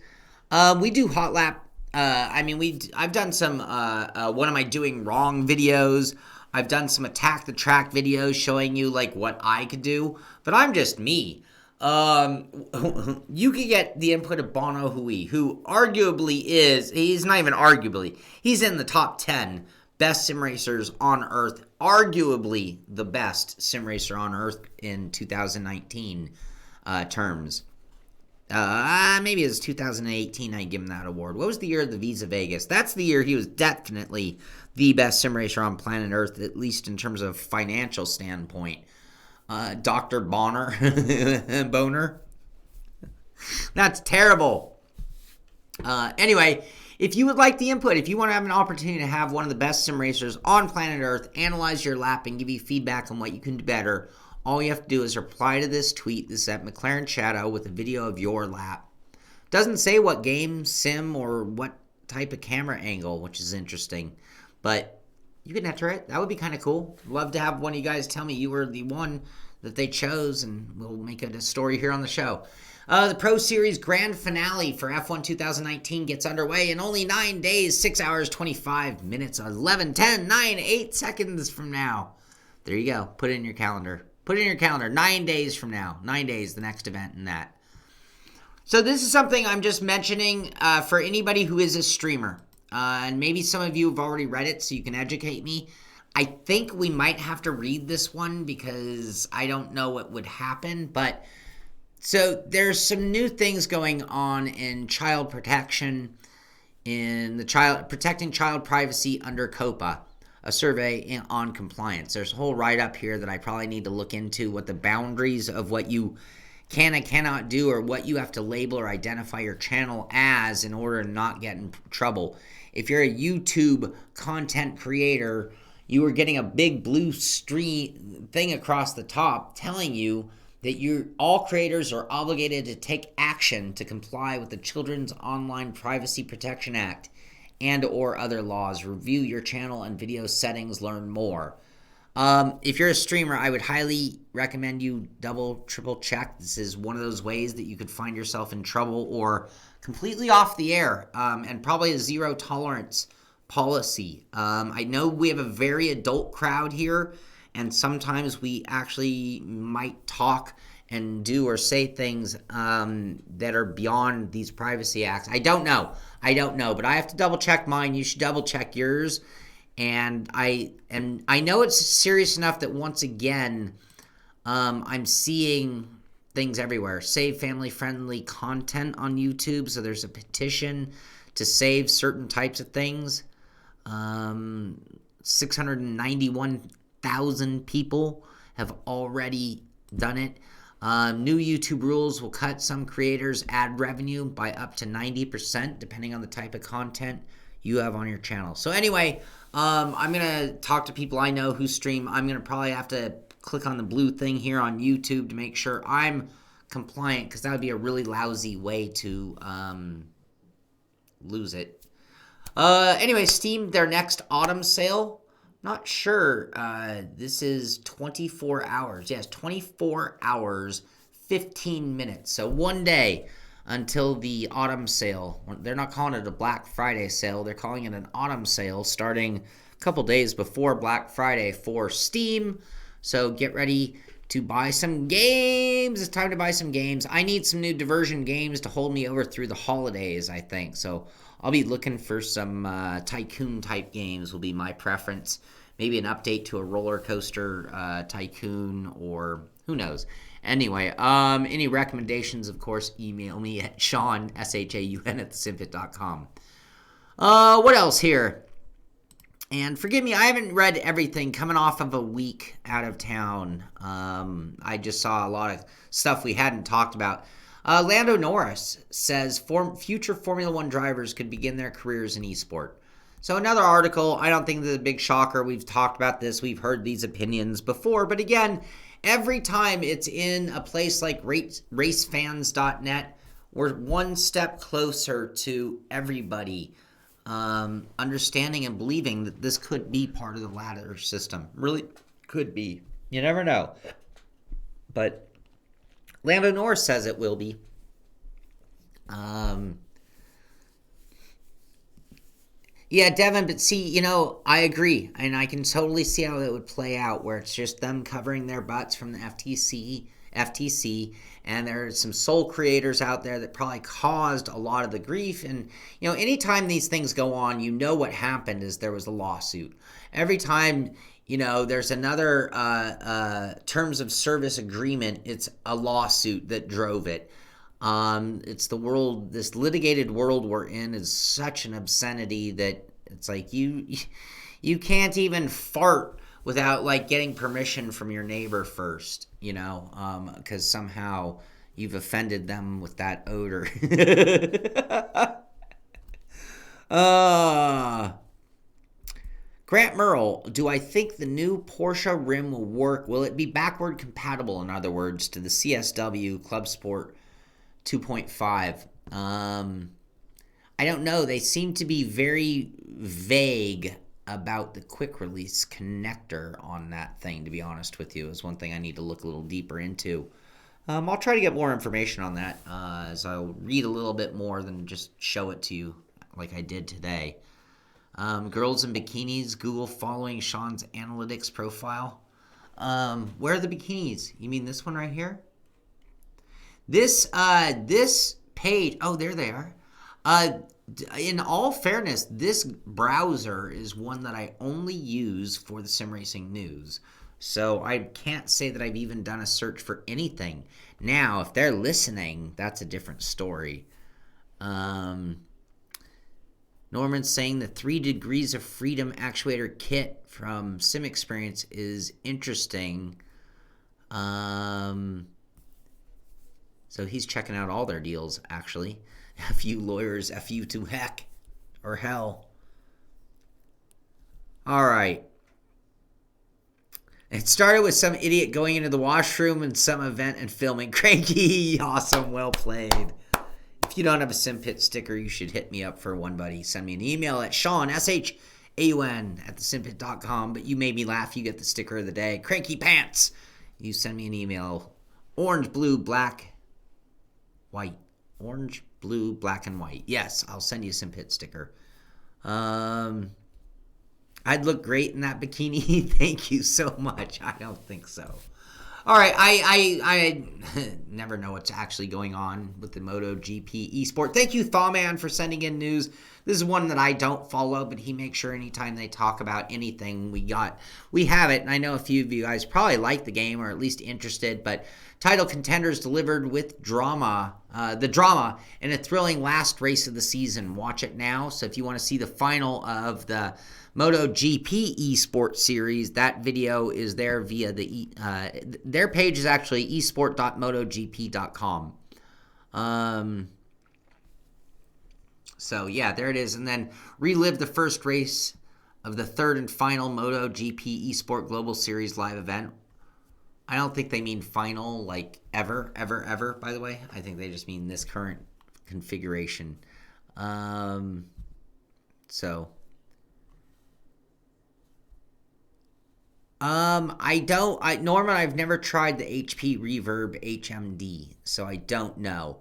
Speaker 1: We do hot lap. I've done some what am I doing wrong videos. I've done some attack the track videos showing you like what I could do, but I'm just me. You could get the input of Bono Hui, who arguably he's not even arguably, he's in the top 10 best sim racers on Earth, arguably the best sim racer on Earth in 2019 terms. Maybe it was 2018 I give him that award. What was the year of the Visa Vegas? That's the year he was definitely the best sim racer on planet Earth, at least in terms of financial standpoint. Dr. Boner. That's terrible. Anyway, if you would like the input, if you want to have an opportunity to have one of the best sim racers on planet Earth analyze your lap and give you feedback on what you can do better, all you have to do is reply to this tweet. This is at McLaren Shadow with a video of your lap. Doesn't say what game, sim, or what type of camera angle, which is interesting. But you can enter it. That would be kind of cool. Love to have one of you guys tell me you were the one that they chose, and we'll make it a story here on the show. The Pro Series Grand Finale for F1 2019 gets underway in only 9 days, 6 hours, 25 minutes, 11, 10, 9, 8 seconds from now. There you go. Put it in your calendar. Put it in your calendar. 9 days from now. 9 days, the next event in that. So this is something I'm just mentioning for anybody who is a streamer. And maybe some of you have already read it, so you can educate me. I think we might have to read this one because I don't know what would happen. But so there's some new things going on in child protection, in the protecting child privacy under COPA. A survey on compliance. There's a whole write-up here that I probably need to look into, what the boundaries of what you can and cannot do, or what you have to label or identify your channel as in order to not get in trouble. If you're a YouTube content creator, you are getting a big blue stream thing across the top telling you that all creators are obligated to take action to comply with the Children's Online Privacy Protection Act and or other laws. Review your channel and video settings, learn more. If you're a streamer, I would highly recommend you triple check. This is one of those ways that you could find yourself in trouble or completely off the air, and probably a zero tolerance policy. I know we have a very adult crowd here, and sometimes we actually might talk and do or say things that are beyond these privacy acts. I don't know, but I have to double check mine. You should double check yours. And I know it's serious enough that once again, I'm seeing things everywhere. Save family-friendly content on YouTube. So there's a petition to save certain types of things. 691,000 people have already done it. New YouTube rules will cut some creators' ad revenue by up to 90%, depending on the type of content you have on your channel. So anyway, I'm going to talk to people I know who stream. I'm going to probably have to click on the blue thing here on YouTube to make sure I'm compliant, because that would be a really lousy way to lose it. Anyway, Steam, their next autumn sale. Not sure. This is 24 hours. Yes, 24 hours, 15 minutes. So 1 day until the autumn sale. They're not calling it a Black Friday sale. They're calling it an autumn sale starting a couple days before Black Friday for Steam. So get ready to buy some games. It's time to buy some games. I need some new diversion games to hold me over through the holidays, I think. So I'll be looking for some tycoon-type games will be my preference. Maybe an update to a roller coaster tycoon, or who knows. Anyway, any recommendations, of course, email me at Shaun, SHAUN, at thesimpit.com. What else here? And forgive me, I haven't read everything coming off of a week out of town. I just saw a lot of stuff we hadn't talked about. Lando Norris says future Formula One drivers could begin their careers in eSport. So another article, I don't think this is a big shocker. We've talked about this. We've heard these opinions before. But again, every time it's in a place like racefans.net, we're one step closer to everybody understanding and believing that this could be part of the ladder system. Really could be. You never know. But Lando Norris says it will be. Yeah, Devin, but see, I agree. And I can totally see how it would play out, where it's just them covering their butts from the FTC, and there are some sole creators out there that probably caused a lot of the grief. And, anytime these things go on, what happened is there was a lawsuit. Every time, there's another terms of service agreement, it's a lawsuit that drove it. It's the world, this litigated world we're in is such an obscenity that it's like you can't even fart without like getting permission from your neighbor first, because somehow you've offended them with that odor. Grant Merle, do I think the new Porsche rim will work? Will it be backward compatible, in other words, to the CSW Club Sport 2.5? I don't know. They seem to be very vague about the quick release connector on that thing, to be honest with you. Is one thing I need to look a little deeper into. I'll try to get more information on that as I'll read a little bit more than just show it to you like I did today. Girls in bikinis, Google following Shaun's analytics profile. Where are the bikinis? You mean this one right here? This page, oh, there they are. In all fairness, this browser is one that I only use for the sim racing news. So I can't say that I've even done a search for anything. Now, if they're listening, that's a different story. Norman's saying the 3 Degrees of Freedom actuator kit from Xperience is interesting. So he's checking out all their deals, actually. F you lawyers, F you to heck or hell. All right. It started with some idiot going into the washroom and some event and filming. Cranky, awesome, well played. If you don't have a Simpit sticker, you should hit me up for one, buddy. Send me an email at Shaun, SHAUN, @thesimpit.com. But you made me laugh. You get the sticker of the day. Cranky pants. You send me an email. Orange, blue, black, white. Orange, blue, black, and white. Yes, I'll send you a Simpit sticker. I'd look great in that bikini. Thank you so much. I don't think so. All right, I never know what's actually going on with the MotoGP ESport. Thank you, Thawman, for sending in news. This is one that I don't follow, but he makes sure anytime they talk about anything we have it. And I know a few of you guys probably like the game or at least interested, but title contenders delivered with drama, the drama in a thrilling last race of the season. Watch it now. So if you want to see the final of the MotoGP ESport series, that video is there via their page is actually esport.motogp.com. So yeah, there it is. And then relive the first race of the third and final MotoGP ESport Global Series live event. I don't think they mean final like ever, by the way. I think they just mean this current configuration. Norman, I've never tried the HP Reverb HMD, so I don't know.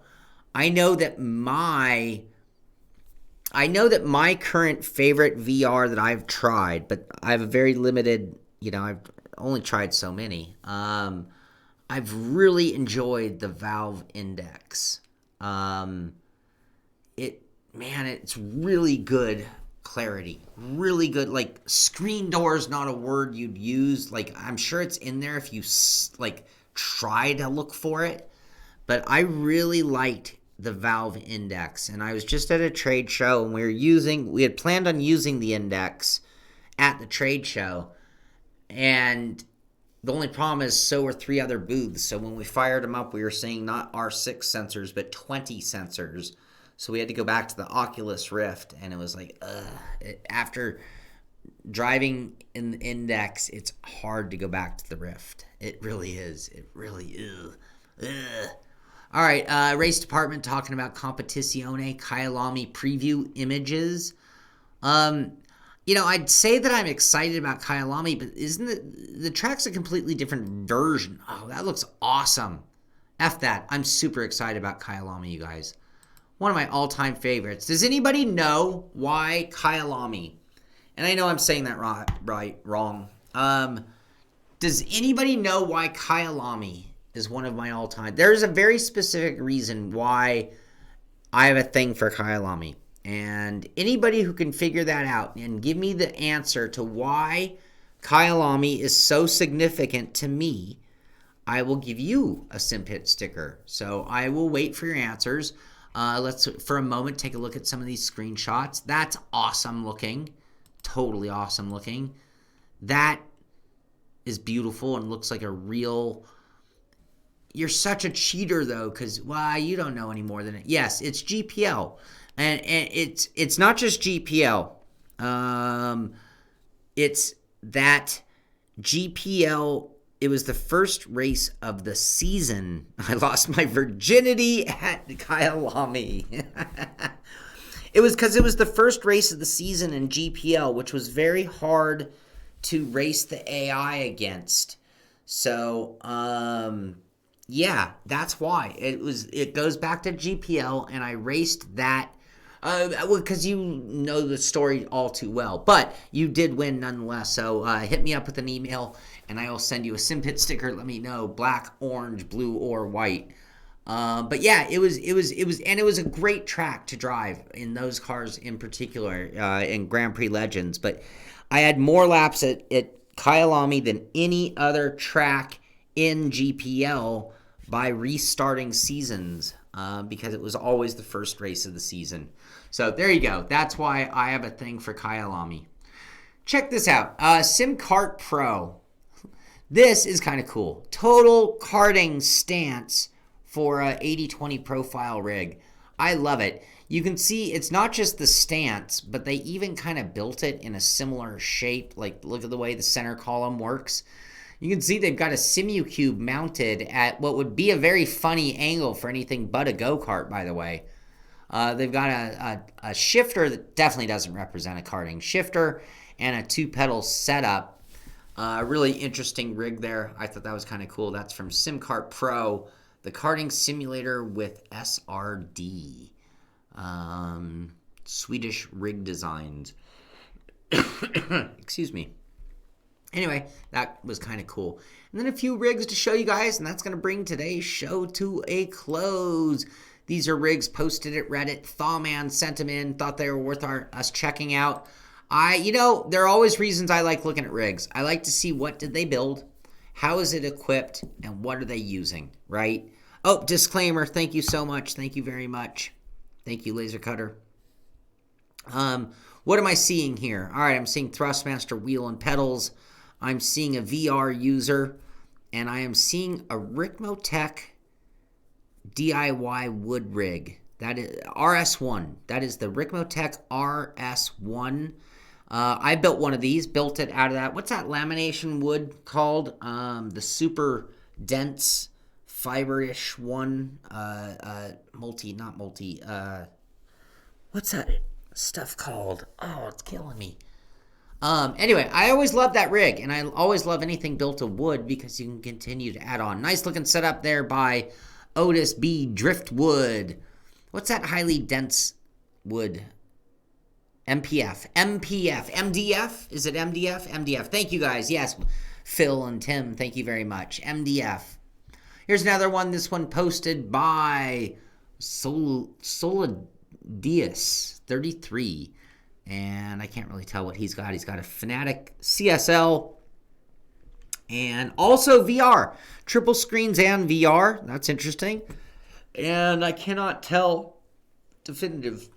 Speaker 1: I know that my current favorite VR that I've tried, but I have a very limited, I've only tried so many. I've really enjoyed the Valve Index. It's really good clarity, really good. Like, screen door is not a word you'd use. Like, I'm sure it's in there if you try to look for it, but I really liked the Valve Index. And I was just at a trade show, and we had planned on using the Index at the trade show, and the only problem is so were 3 other booths. So when we fired them up, we were seeing not R6 sensors, but 20 sensors. So we had to go back to the Oculus Rift, and it was like, after driving in the Index, it's hard to go back to the Rift. It really is. It really is. All right, race department talking about Competizione Kyalami preview images. I'd say that I'm excited about Kyalami, but isn't the track's a completely different version? Oh, that looks awesome. F that. I'm super excited about Kyalami, you guys. One of my all-time favorites. Does anybody know why Kyalami? And I know I'm saying that wrong. Does anybody know why Kyalami is one of my all-time? There's a very specific reason why I have a thing for Kyalami. And anybody who can figure that out and give me the answer to why Kyalami is so significant to me, I will give you a Simpit sticker. So I will wait for your answers. Let's, for a moment, take a look at some of these screenshots. That's awesome looking. Totally awesome looking. That is beautiful and looks like a real... You're such a cheater, though, because, well, you don't know any more than it. Yes, it's GPL. And it's not just GPL. It's that GPL... It was the first race of the season. I lost my virginity at Kyalami. It was because it was the first race of the season in GPL, which was very hard to race the AI against. So, yeah, that's why. It goes back to GPL, and I raced that. Because you know the story all too well. But you did win nonetheless. So hit me up with an email, and I will send you a Simpit sticker. Let me know, black, orange, blue, or white. But yeah, it was a great track to drive in those cars in particular, in Grand Prix Legends. But I had more laps at Kyalami than any other track in GPL by restarting seasons, because it was always the first race of the season. So there you go. That's why I have a thing for Kyalami. Check this out. SimKart Pro. This is kind of cool. Total karting stance for a 80/20 profile rig. I love it. You can see it's not just the stance, but they even kind of built it in a similar shape. Like, look at the way the center column works. You can see they've got a Simucube mounted at what would be a very funny angle for anything but a go-kart, by the way. They've got a shifter that definitely doesn't represent a karting shifter, and a 2-pedal setup. Really interesting rig there. I thought that was kind of cool. That's from SimKart Pro, the karting simulator with SRD. Swedish rig designs. Excuse me. Anyway, that was kind of cool. And then a few rigs to show you guys, and that's going to bring today's show to a close. These are rigs posted at Reddit. Thawman sent them in, thought they were worth us checking out. There are always reasons I like looking at rigs. I like to see what did they build, how is it equipped, and what are they using, right? Oh, disclaimer, thank you so much. Thank you very much. Thank you, Laser Cutter. What am I seeing here? All right, I'm seeing Thrustmaster wheel and pedals. I'm seeing a VR user, and I am seeing a Ricmotech DIY wood rig. That is RS1. That is the Ricmotech RS1. I built one of these, built it out of that. What's that lamination wood called? The super dense fiber-ish one. What's that stuff called? Oh, it's killing me. Anyway, I always love that rig, and I always love anything built of wood because you can continue to add on. Nice looking setup there by Otis B. Driftwood. What's that highly dense wood? MDF. Is it MDF? MDF. Thank you guys. Yes, Phil and Tim, thank you very much. MDF. Here's another one. This one posted by Soladius33. And I can't really tell what he's got. He's got a Fanatic CSL and also VR. Triple screens and VR. That's interesting. And I cannot tell definitively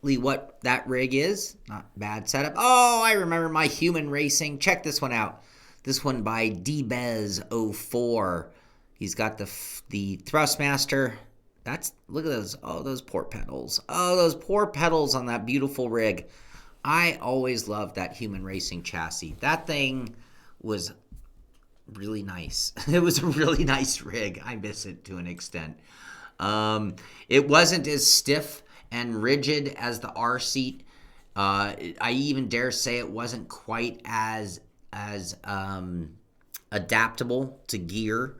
Speaker 1: what that rig is. Not bad setup. Oh, I remember my human racing. Check this one out. This one by DBez04. He's got the Thrustmaster. Look at those. Oh, those poor pedals. Oh, those poor pedals on that beautiful rig. I always loved that human racing chassis. That thing was really nice. It was a really nice rig. I miss it to an extent. It wasn't as stiff and rigid as the Rseat. I even dare say it wasn't quite as adaptable to gear.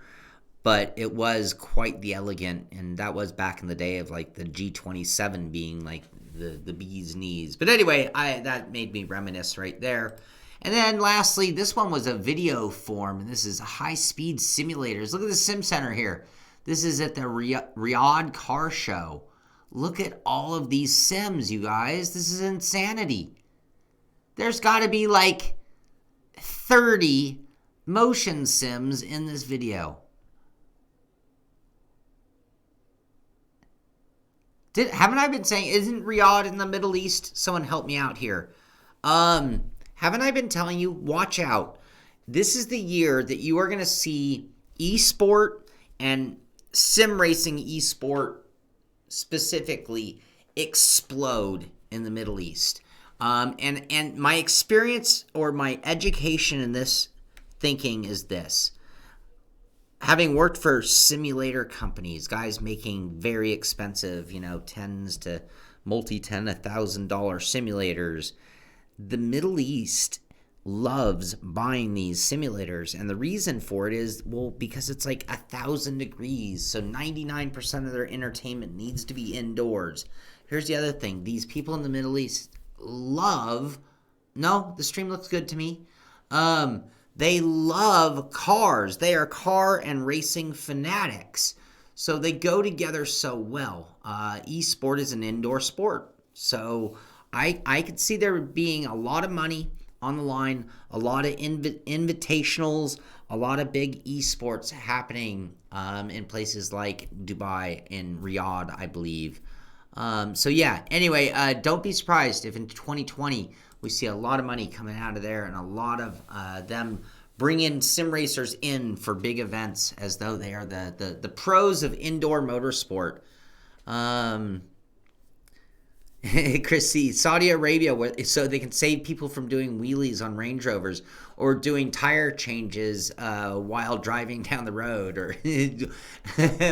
Speaker 1: but it was quite the elegant, and that was back in the day of like the G27 being like the bee's knees. But anyway, that made me reminisce right there. And then lastly, this one was a video form, and this is high-speed simulators. Look at the Sim Center here. This is at the Riyadh Car Show. Look at all of these sims, you guys. This is insanity. There's got to be like 30 motion sims in this video. Haven't I been saying, isn't Riyadh in the Middle East? Someone help me out here. Haven't I been telling you, watch out. This is the year that you are going to see eSport and sim racing eSport specifically explode in the Middle East. And my experience or my education in this thinking is this. Having worked for simulator companies, guys making very expensive, tens to $1,000 simulators, the Middle East loves buying these simulators. And the reason for it is, because it's like 1,000 degrees. So 99% of their entertainment needs to be indoors. Here's the other thing. These people in the Middle East love, no, the stream looks good to me. They love cars. They are car and racing fanatics. So they go together so well. Esport is an indoor sport. So I could see there being a lot of money on the line, a lot of invitationals, a lot of big esports happening in places like Dubai and Riyadh, I believe. So yeah, anyway, don't be surprised if in 2020 we see a lot of money coming out of there and a lot of them bringing sim racers in for big events as though they are the pros of indoor motorsport. Chris C. Saudi Arabia, so they can save people from doing wheelies on Range Rovers or doing tire changes while driving down the road, or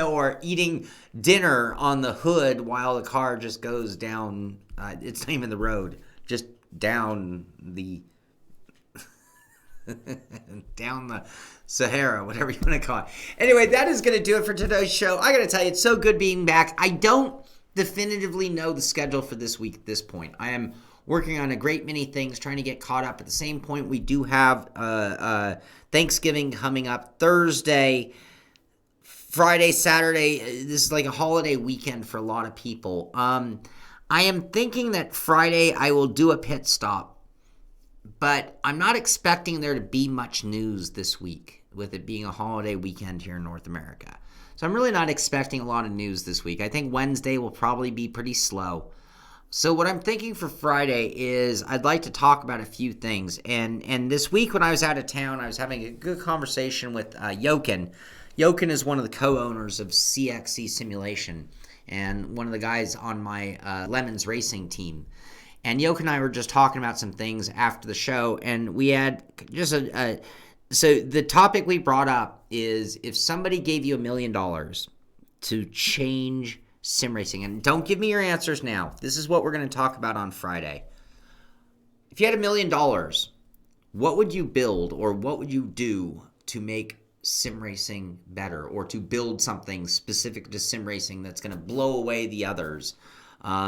Speaker 1: or eating dinner on the hood while the car just goes down. It's not even the road, just down the down the Sahara, whatever you want to call it. Anyway, that is going to do it for today's show. I got to tell you, it's so good being back. I don't definitively know the schedule for this week at this point. I am working on a great many things, trying to get caught up. At the same point, we do have Thanksgiving coming up Thursday, Friday, Saturday. This is like a holiday weekend for a lot of people. I am thinking that Friday I will do a pit stop, but I'm not expecting there to be much news this week with it being a holiday weekend here in North America. So I'm really not expecting a lot of news this week. I think Wednesday will probably be pretty slow. So what I'm thinking for Friday is I'd like to talk about a few things. And this week when I was out of town, I was having a good conversation with Jochen. Jochen is one of the co-owners of CXC Simulation and one of the guys on my Lemons Racing team. And Jochen and I were just talking about some things after the show, and we had just so the topic we brought up is if somebody gave you $1 million to change sim racing, and don't give me your answers now. This is what we're going to talk about on Friday. If you had $1 million, what would you build or what would you do to make sim racing better, or to build something specific to sim racing that's going to blow away the others?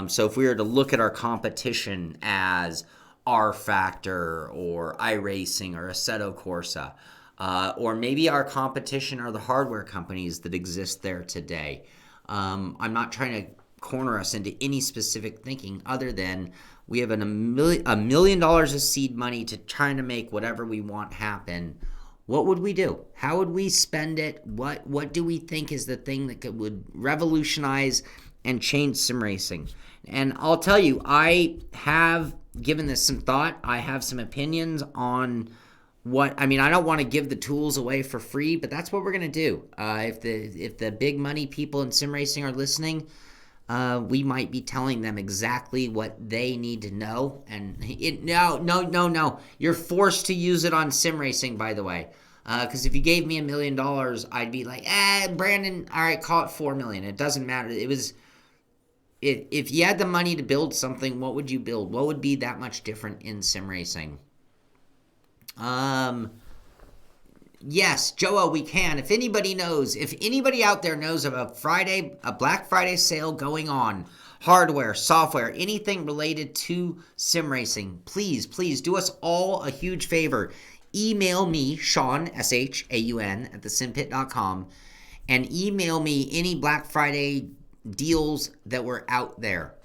Speaker 1: So if we were to look at our competition as RFactor or iRacing or Assetto Corsa, or maybe our competition are the hardware companies that exist there today. I'm not trying to corner us into any specific thinking other than we have $1 million of seed money to try to make whatever we want happen. What would we do? How would we spend it? What do we think is the thing that would revolutionize and change sim racing? And I'll tell you, I have given this some thought. I have some opinions on I don't want to give the tools away for free, but that's what we're going to do. If the big money people in sim racing are listening, we might be telling them exactly what they need to know. And no. You're forced to use it on sim racing, by the way. Because if you gave me $1 million, I'd be like, Brandon, all right, call it $4 million. It doesn't matter. If you had the money to build something, what would you build? What would be that much different in sim racing? Yes, Joa, we can. If anybody out there knows of a Black Friday sale going on, hardware, software, anything related to sim racing, please do us all a huge favor. Email me, Shaun, Shaun, at thesimpit.com, and email me any Black Friday deals that were out there.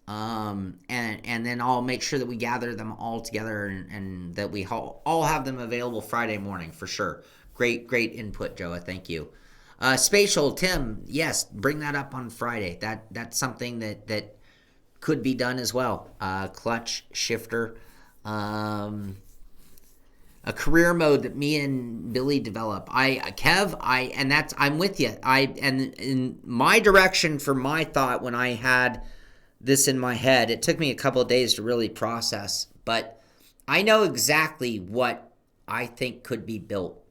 Speaker 1: And then I'll make sure that we gather them all together and that we all have them available Friday morning for sure. Great input, Joa. Thank you. Spatial, Tim, yes, bring that up on Friday. That's something that could be done as well. Clutch, shifter, a career mode that me and Billy develop. I'm with you. And in my direction for my thought when I had this in my head, it took me a couple of days to really process, but I know exactly what I think could be built.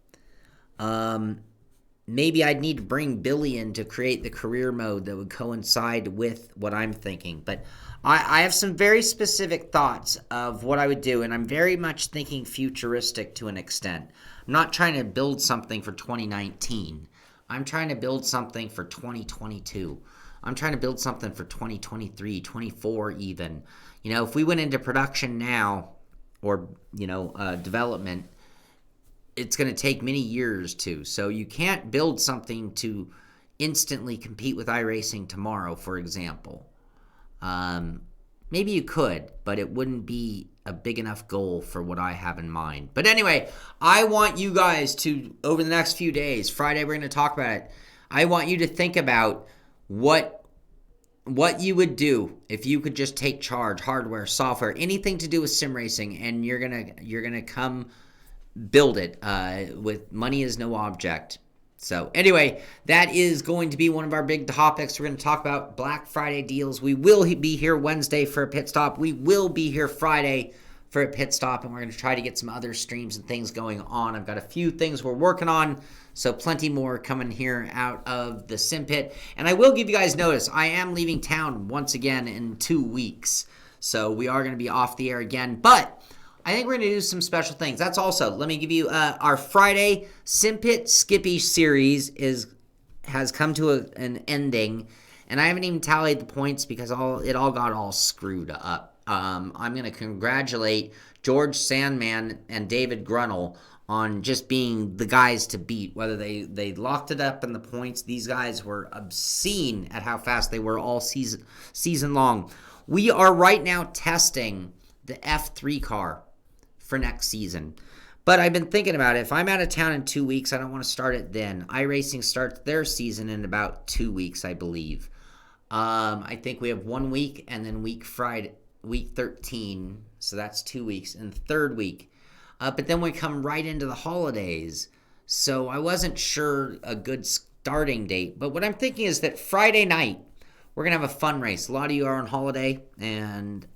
Speaker 1: Maybe I'd need to bring Billy in to create the career mode that would coincide with what I'm thinking, but I have some very specific thoughts of what I would do, and I'm very much thinking futuristic to an extent. I'm not trying to build something for 2019. I'm trying to build something for 2022. I'm trying to build something for 2023, 24 even. If we went into production now or, development, it's going to take many years to. So you can't build something to instantly compete with iRacing tomorrow, for example. Maybe you could, but it wouldn't be a big enough goal for what I have in mind. But anyway, I want you guys to, over the next few days, Friday we're going to talk about it, I want you to think about what you would do if you could just take charge, hardware, software, anything to do with sim racing, and you're gonna come build it with money is no object. So anyway, that is going to be one of our big topics. We're going to talk about Black Friday deals. We will be here Wednesday for a pit stop. We will be here Friday for a pit stop, and we're going to try to get some other streams and things going on. I've got a few things we're working on, so plenty more coming here out of the Simpit. And I will give you guys notice, I am leaving town once again in 2 weeks. So we are going to be off the air again, but I think we're going to do some special things. That's also, let me give you our Friday Simpit Skippy series has come to an ending, and I haven't even tallied the points because it all got screwed up. I'm going to congratulate George Sandman and David Grunnell on just being the guys to beat. Whether they locked it up in the points, these guys were obscene at how fast they were all season long. We are right now testing the F3 car for next season. But I've been thinking about it. If I'm out of town in 2 weeks, I don't want to start it then. iRacing starts their season in about 2 weeks, I believe. I think we have 1 week and then week 13. So that's 2 weeks. And the third week. But then we come right into the holidays. So I wasn't sure a good starting date. But what I'm thinking is that Friday night, we're going to have a fun race. A lot of you are on holiday, and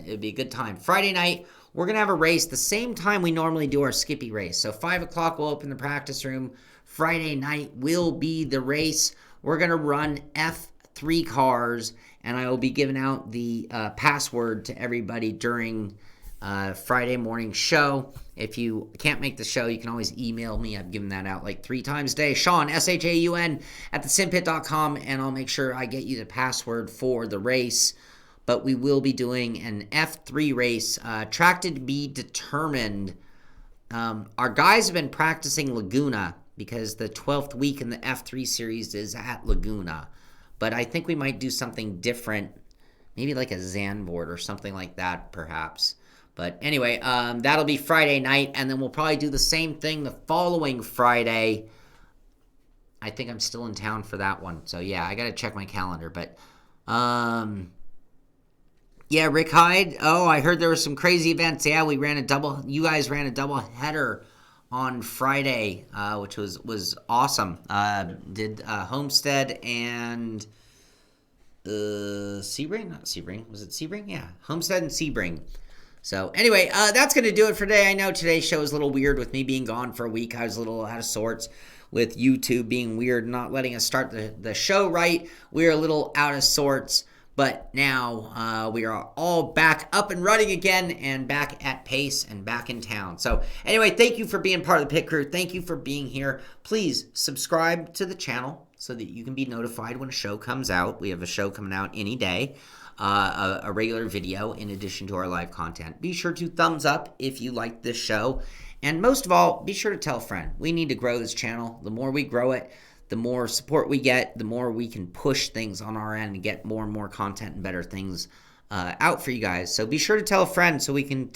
Speaker 1: it'd be a good time. Friday night, we're going to have a race the same time we normally do our Skippy race. So 5 o'clock, we'll open the practice room. Friday night will be the race. We're going to run F3 cars, and I will be giving out the password to everybody during Friday morning show. If you can't make the show, you can always email me. I've given that out like 3 times a day. Shaun, Shaun, at thesimpit.com, and I'll make sure I get you the password for the race. But we will be doing an F3 race, track to be determined. Our guys have been practicing Laguna because the 12th week in the F3 series is at Laguna. But I think we might do something different, maybe like a Zandvoort or something like that, perhaps. But anyway, that'll be Friday night, and then we'll probably do the same thing the following Friday. I think I'm still in town for that one. So, yeah, I got to check my calendar. But, yeah, Rick Hyde. Oh, I heard there were some crazy events. Yeah, you guys ran a double header on Friday, which was awesome. Did Homestead and Sebring? Not Sebring. Was it Sebring? Yeah, Homestead and Sebring. So anyway, that's going to do it for today. I know today's show is a little weird with me being gone for a week. I was a little out of sorts with YouTube being weird, not letting us start the show right. We're a little out of sorts. But now we are all back up and running again and back at pace and back in town. So anyway, thank you for being part of the pit crew. Thank you for being here. Please subscribe to the channel so that you can be notified when a show comes out. We have a show coming out any day, a regular video in addition to our live content. Be sure to thumbs up if you like this show. And most of all, be sure to tell a friend. We need to grow this channel. The more we grow it, the more support we get, the more we can push things on our end and get more and more content and better things out for you guys. So be sure to tell a friend so we can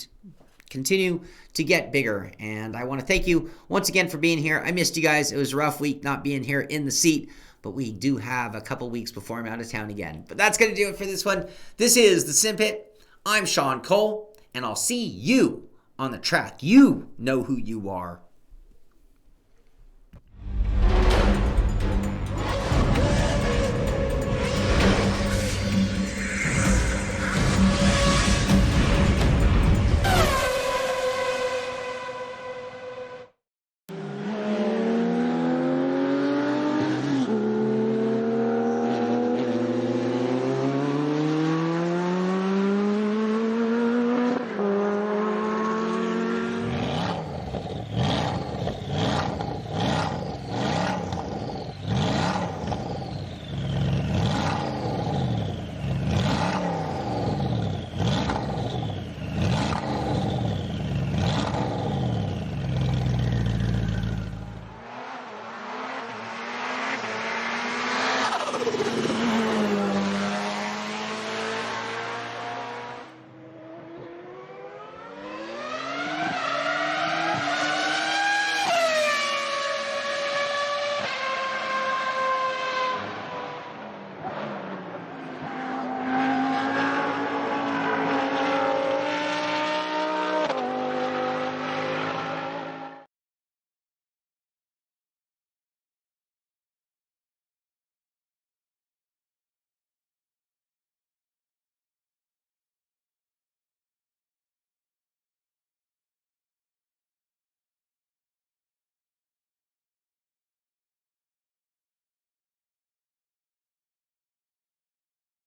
Speaker 1: continue to get bigger. And I want to thank you once again for being here. I missed you guys. It was a rough week not being here in the seat, but we do have a couple weeks before I'm out of town again. But that's going to do it for this one. This is the Simpit. I'm Shaun Cole, and I'll see you on the track. You know who you are.